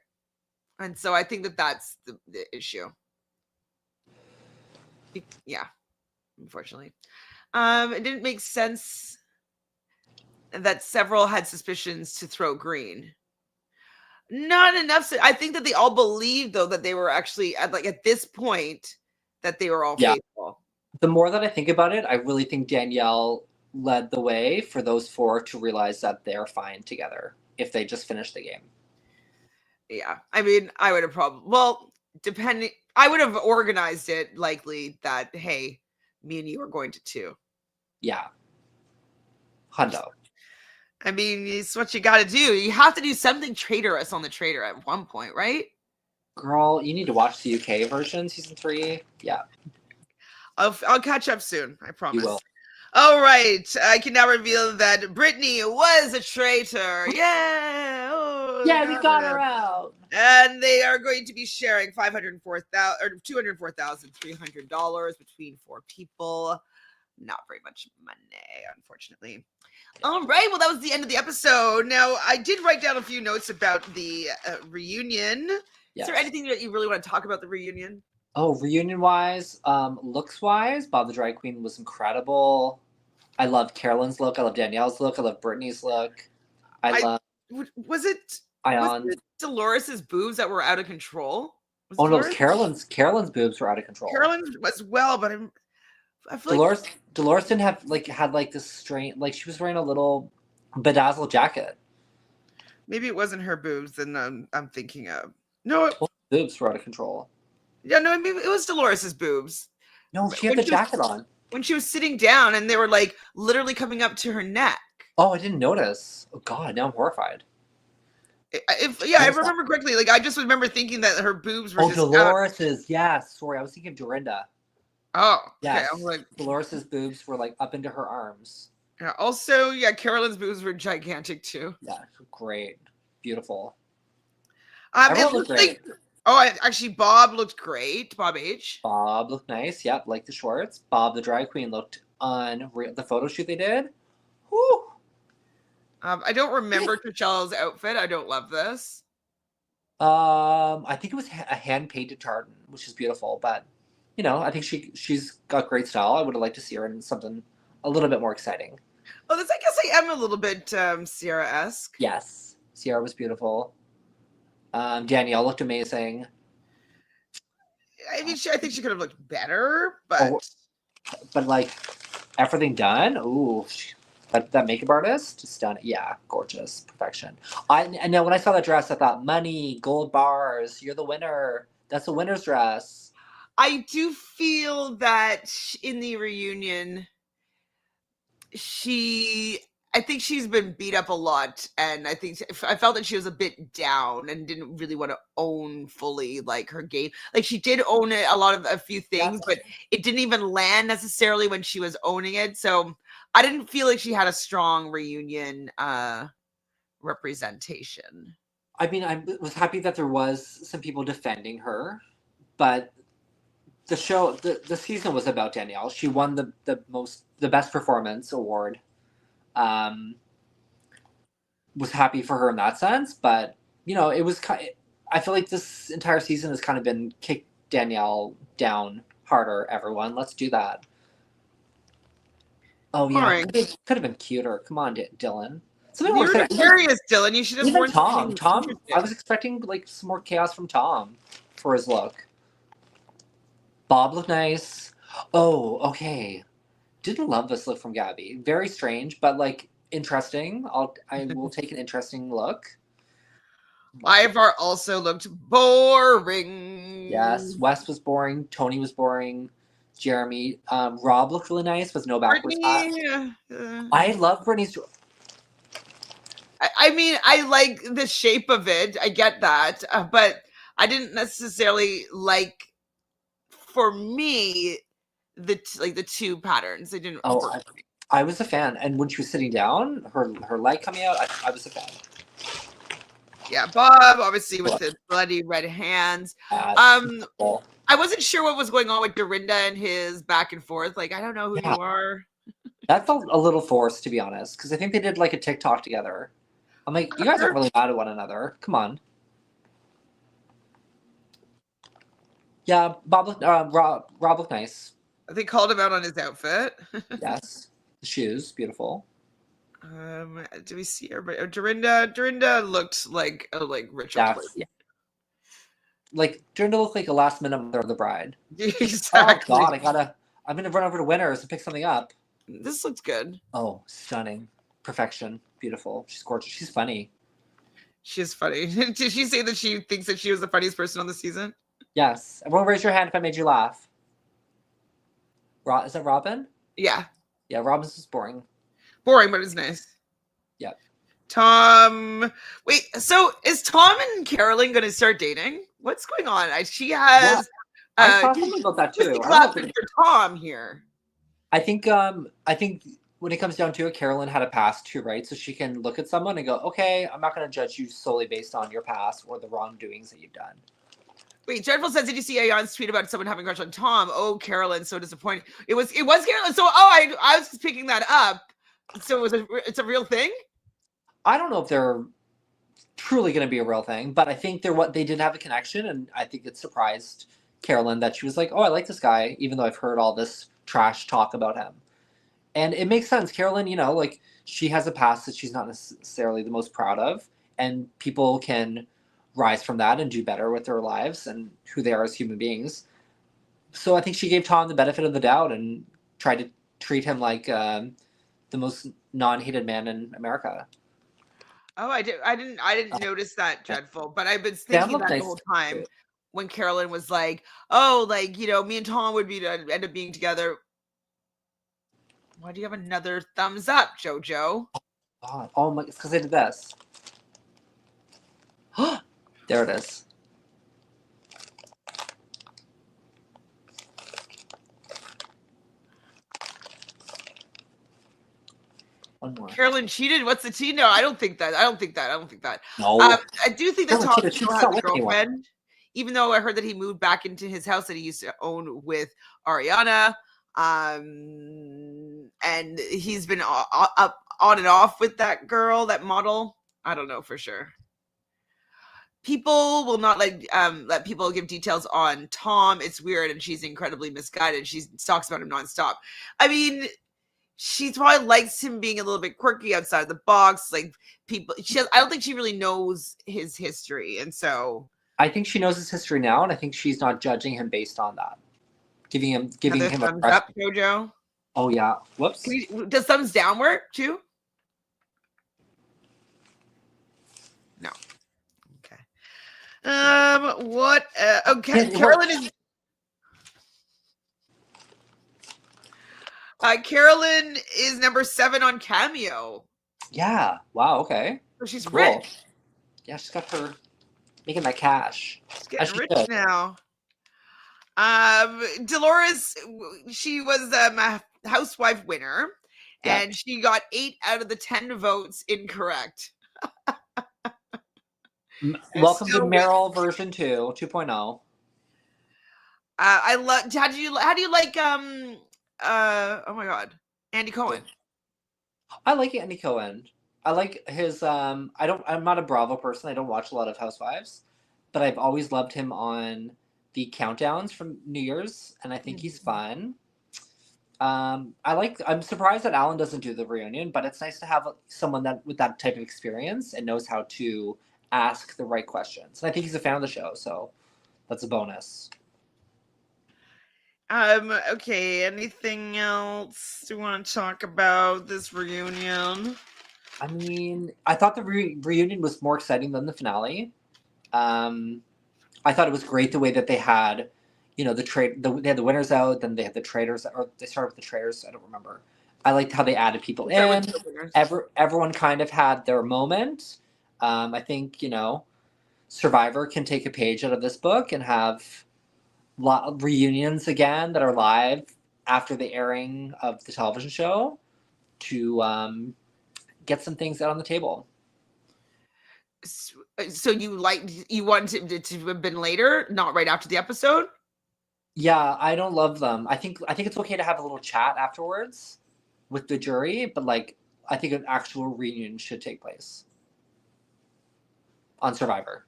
And so I think that that's the issue. Yeah, unfortunately. It didn't make sense that several had suspicions to throw green. Not enough. I think that they all believed, though, that they were actually at this point that they were all faithful. The more that I think about it, I really think Danielle led the way for those four to realize that they're fine together if they just finish the game. Yeah, I mean, I would have I would have organized it likely that, hey, me and you are going to 2. Yeah. Hundo. I mean, it's what you got to do. You have to do something traitorous on the traitor at one point, right? Girl, you need to watch the UK version, season 3. Yeah. I'll catch up soon. I promise. You will. All right. I can now reveal that Brittany was a traitor. Yeah. Oh, yeah, we got her out. And they are going to be sharing $204,300 between 4 people. not very much money, unfortunately. All right, well, that was the end of the episode. Now, I did write down a few notes about the reunion. Is there anything that you really want to talk about the reunion? Oh, reunion-wise, looks-wise, Bob the Drag Queen was incredible. I loved Carolyn's look. I loved Danielle's look. I loved Brittany's look. Was it Ion. Dolores's boobs that were out of control? Oh no, Carolyn's boobs were out of control. Carolyn's as well, but I feel Dolores didn't have had this strange, she was wearing a little bedazzled jacket. Maybe it wasn't her boobs that I'm thinking of. No, boobs were out of control. Yeah, no, I mean it was Dolores's boobs. No, she had the jacket on when she was sitting down, and they were literally coming up to her neck. Oh, I didn't notice. Oh God, now I'm horrified. I remember correctly. I just remember thinking that her boobs were. Oh, Dolores's. Yes, sorry, I was thinking of Dorinda. Oh, yes. Okay. I'm like Dolores's boobs were up into her arms. Yeah. Also, Carolyn's boobs were gigantic too. Yeah, great, beautiful. It looked great. Actually, Bob looked great. Bob H. Bob looked nice. Yep, like the shorts. Bob the drag queen looked unreal. The photo shoot they did. Whoo. I don't remember Trichello's outfit. I don't love this. I think it was a hand-painted tartan, which is beautiful. But, I think she's got great style. I would have liked to see her in something a little bit more exciting. Oh, I guess I am a little bit Sierra-esque. Yes. Sierra was beautiful. Danielle looked amazing. I mean, I think she could have looked better, but... But, everything done? Ooh, that makeup artist just done it. Yeah, gorgeous, perfection. And now when I saw that dress, I thought, money, gold bars, you're the winner. That's a winner's dress. I do feel that in the reunion, I think she's been beat up a lot, and I felt that she was a bit down and didn't really want to own fully her game. She did own it a few things, but it didn't even land necessarily when she was owning it. So I didn't feel like she had a strong reunion representation. I mean, I was happy that there was some people defending her, but the show, the season was about Danielle. She won the best performance award. Was happy for her in that sense, but it was I feel like this entire season has kind of been kick Danielle down harder. Everyone, let's do that. Oh yeah, could have been cuter. Come on, Dylan. You're curious, Dylan. You should have worn Tom. I was expecting some more chaos from Tom for his look. Bob looked nice. Oh, okay. Didn't love this look from Gabby. Very strange, but interesting. I will take an interesting look. Ivar also looked boring. Yes, Wes was boring. Tony was boring. Jeremy, Rob looked really nice. Was no backwards pass. I love Brittany's. I mean, I like the shape of it. I get that, but I didn't necessarily like. For me, the two patterns. They didn't. Oh, I was a fan, and when she was sitting down, her leg coming out, I was a fan. Yeah, Bob obviously with his bloody red hands. Cool. I wasn't sure what was going on with Dorinda and his back and forth. I don't know who you are. That felt a little forced, to be honest, because I think they did a TikTok together. I'm like, you guys aren't really mad at one another. Come on. Yeah, Rob looked nice. They called him out on his outfit. Yes, the shoes, beautiful. Do we see her? Dorinda looked like a ritual. Yeah. Dorinda looked like a last minute mother of the bride. Exactly. Oh God, I'm gonna run over to Winners and pick something up. This looks good. Oh, stunning, perfection, beautiful. She's gorgeous. She's funny. She's funny. Did she say that she thinks that she was the funniest person on the season? Yes. Everyone raise your hand if I made you laugh. Is that Robin? Yeah. Yeah, Robin's just boring. Boring, but it's nice. Yep. Tom. Wait, so is Tom and Carolyn going to start dating? What's going on? She has. Yeah. I thought something about that too. For Tom here. I think when it comes down to it, Carolyn had a past too, right? So she can look at someone and go, okay, I'm not going to judge you solely based on your past or the wrongdoings that you've done. Wait, Dreadful says, did you see Ayan's tweet about someone having a crush on Tom? Oh, Carolyn, so disappointing. It was Carolyn. So, I was just picking that up. So it's a real thing? I don't know if they're truly going to be a real thing, but I think they did have a connection, and I think it surprised Carolyn that she was like, oh, I like this guy, even though I've heard all this trash talk about him. And it makes sense. Carolyn, like, she has a past that she's not necessarily the most proud of, and people can rise from that and do better with their lives and who they are as human beings. So I think she gave Tom the benefit of the doubt and tried to treat him like the most non-hated man in America. Oh, I didn't notice that, Dreadful, but I've been thinking that the whole time when Carolyn was like, oh, like, me and Tom would end up being together. Why do you have another thumbs up, Jojo? Oh my, it's because I did this. There it is. One more. Carolyn cheated. What's the tea? No, I don't think that. No. I do think that Tom still has a girlfriend, even though I heard that he moved back into his house that he used to own with Ariana. And he's been up on and off with that girl, that model. I don't know for sure. People will not let people give details on Tom. It's weird, and she's incredibly misguided. She talks about him nonstop. I mean, she probably likes him being a little bit quirky outside the box. Like, I don't think she really knows his history, and so I think she knows his history now, and I think she's not judging him based on that. Giving him a thumbs up, Jojo. Oh yeah. Whoops. Does thumbs down work too? No. Okay. What? Okay. Carolyn is. Carolyn is number 7 on Cameo. Yeah. Wow. Okay. So she's rich. Yeah, she's got her making that cash. She's getting rich now. Dolores, she was a housewife winner, and she got 8 out of the 10 votes incorrect. Welcome to Meryl version 2.0. I love. How do you like oh my god, Andy Cohen? I like Andy Cohen. I like his I'm not a Bravo person. I don't watch a lot of Housewives, but I've always loved him on the countdowns from New Year's, and I think he's fun. I'm surprised that Alan doesn't do the reunion, but it's nice to have someone with that type of experience and knows how to ask the right questions. And I think he's a fan of the show, so that's a bonus. Okay, anything else you want to talk about this reunion? I mean, I thought the reunion was more exciting than the finale. I thought it was great the way that they had, they had the winners out, then they had the traitors, or they started with the traitors. I don't remember. I liked how they added people in. Everyone kind of had their moment. I think, Survivor can take a page out of this book and have reunions again that are live after the airing of the television show to get some things out on the table. So you wanted it to have been later, not right after the episode? Yeah, I don't love them. I think it's okay to have a little chat afterwards with the jury, but I think an actual reunion should take place on Survivor.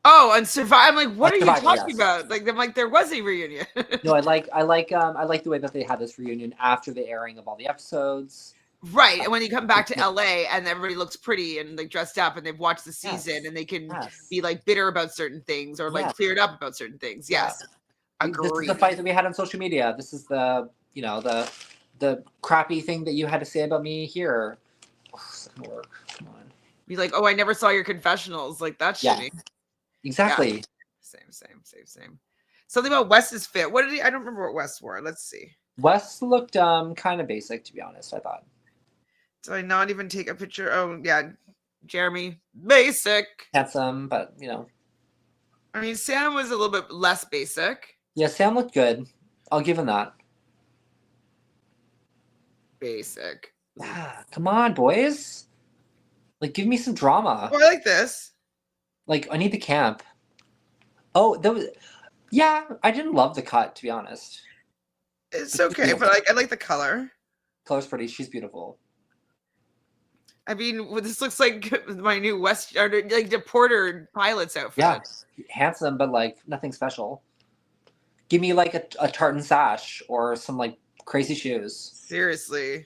Oh, on Survivor! I'm like, what are you talking about? I'm like, there was a reunion. No, I like the way that they had this reunion after the airing of all the episodes. Right, and when you come back to LA and everybody looks pretty and dressed up and they've watched the season and they can be bitter about certain things or cleared up about certain things. Yes, agreed. This is the fight that we had on social media. This is the the crappy thing that you had to say about me here. Oh, this doesn't work. Come on. Be like, oh, I never saw your confessionals. That's shitty. Exactly. Yeah. Same. Something about Wes's fit. What did he? I don't remember what Wes wore. Let's see. Wes looked kind of basic, to be honest. I thought. Did I not even take a picture? Oh yeah, Jeremy, basic. Handsome, but I mean, Sam was a little bit less basic. Yeah, Sam looked good. I'll give him that. Basic. Come on, boys. Give me some drama. Oh, I like this. I need the camp. Oh, Yeah, I didn't love the cut, to be honest. It's okay, but I like the color. Color's pretty. She's beautiful. I mean, this looks like my new like deporter pilot's outfit. Yeah, handsome, but like nothing special. Give me like a tartan sash or some like crazy shoes. Seriously.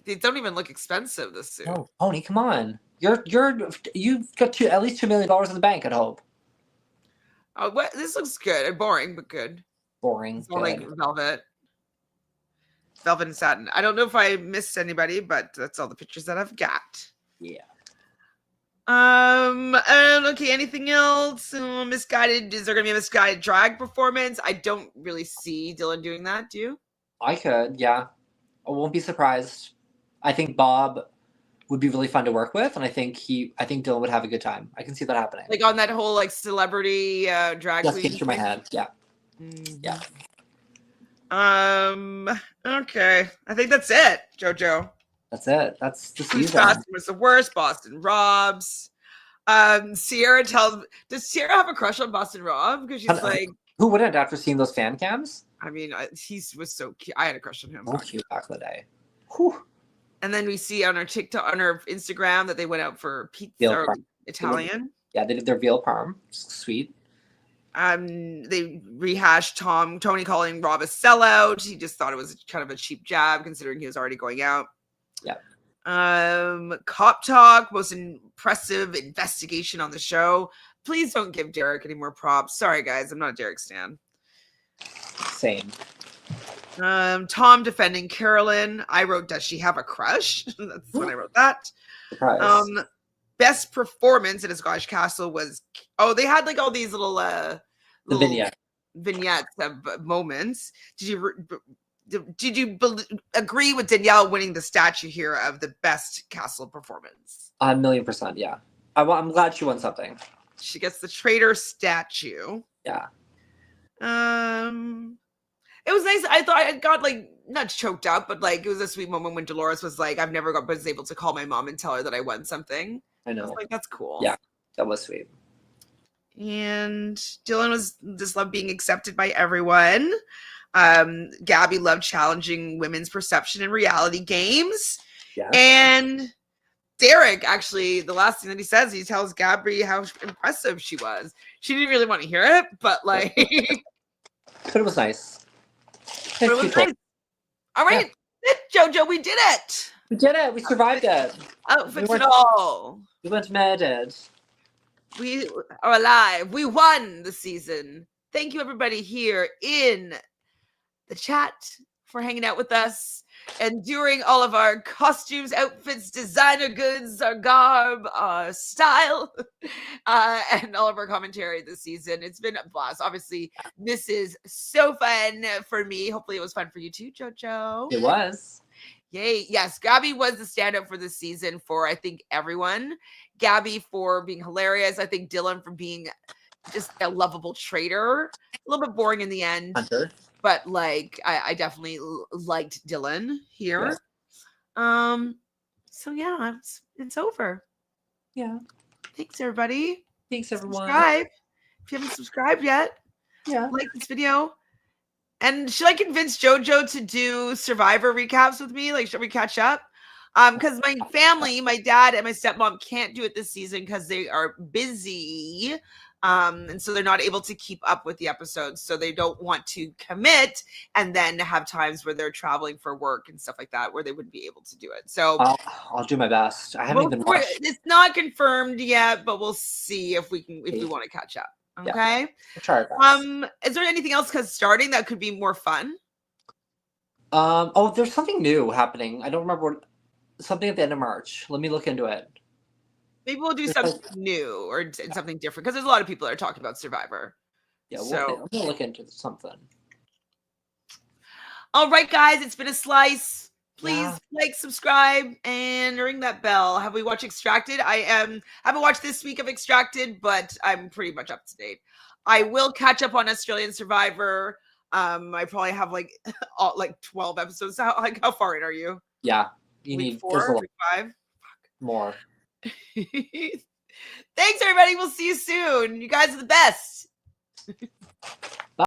They don't even look expensive, this suit. Oh, Pony, come on. You've got at least $2 million in the bank, I'd hope. Oh, what? This looks good. Boring, but good. Boring. It's all like velvet and satin. I don't know if I missed anybody, but that's all the pictures that I've got. Yeah. And okay, anything else? Misguided. Is there gonna be a misguided drag performance? I don't really see Dylan doing that. Do you? I could, yeah. I won't be surprised. I think Bob would be really fun to work with, and I think Dylan would have a good time. I can see that happening. Like on that whole like celebrity drag just queen came through my head. Yeah. Mm-hmm. Yeah. Okay. I think that's it, JoJo. That's it. That's the Whose season. costume was the worst? Boston Rob's. Sierra does Sierra have a crush on Boston Rob? Because she's like, who wouldn't after seeing those fan cams? I mean, he was so cute. I had a crush on him. So cute back in the day. Whew. And then we see on our TikTok, on our Instagram, that they went out for pizza or Italian. Yeah, they did their veal parm. Sweet. They rehashed Tony calling Rob a sellout. He just thought it was kind of a cheap jab considering he was already going out. Yeah. Cop talk, most impressive investigation on the show. Please don't give Derek any more props. Sorry, guys, I'm not a Derek stan. Same. Tom defending Carolyn. I wrote, does she have a crush? That's when I wrote that. Surprise. Best performance in a Scottish Castle was, they had like all these little vignettes of moments. Did you agree with Danielle winning the statue here of the best castle performance? 1,000,000%, yeah. I'm glad she won something. She gets the traitor statue. Yeah. It was nice. I thought I got like not choked up, but like it was a sweet moment when Dolores was like, "I've never was able to call my mom and tell her that I won something." I know. I was like, that's cool. Yeah, that was sweet. And Dylan was just loved being accepted by everyone. Gabby loved challenging women's perception in reality games. Yeah. And Derek, actually, the last thing that he says, he tells Gabby how impressive she was. She didn't really want to hear it, but like, but it was nice. But it was nice. All right, JoJo, we did it. We did it. We survived it. Outfits and all. We went murdered. We are alive. We won the season. Thank you, everybody here in the chat for hanging out with us and during all of our costumes, outfits, designer goods, our garb, our style, and all of our commentary this season. It's been a blast. Obviously, this is so fun for me. Hopefully it was fun for you too, JoJo. It was. Yay. Yes, Gabby was the standout for this season for, I think, everyone. Gabby for being hilarious. I think Dylan for being just a lovable traitor. A little bit boring in the end. Hunter. But like, I definitely liked Dylan here. Yeah. So yeah, it's over. Yeah. Thanks, everybody. Thanks, everyone. Subscribe if you haven't subscribed yet. Yeah. Like this video. And should I convince JoJo to do Survivor recaps with me? Like, should we catch up? Because my family, my dad and my stepmom can't do it this season because they are busy. And so they're not able to keep up with the episodes. So they don't want to commit and then have times where they're traveling for work and stuff like that, where they wouldn't be able to do it. So I'll do my best. I haven't even watched. It's not confirmed yet, but we'll see if we want to catch up. Okay. Yeah. We'll try our best. Is there anything else starting that could be more fun? There's something new happening. I don't remember something at the end of March. Let me look into it. Maybe we'll do something new or something different because there's a lot of people that are talking about Survivor. Yeah, we'll look into something. All right, guys, it's been a slice. Please like, subscribe, and ring that bell. Have we watched Extracted? I haven't watched this week of Extracted, but I'm pretty much up to date. I will catch up on Australian Survivor. I probably have like 12 episodes. How far in are you? Yeah, you week need 4, week 5? More. Thanks, everybody. We'll see you soon. You guys are the best.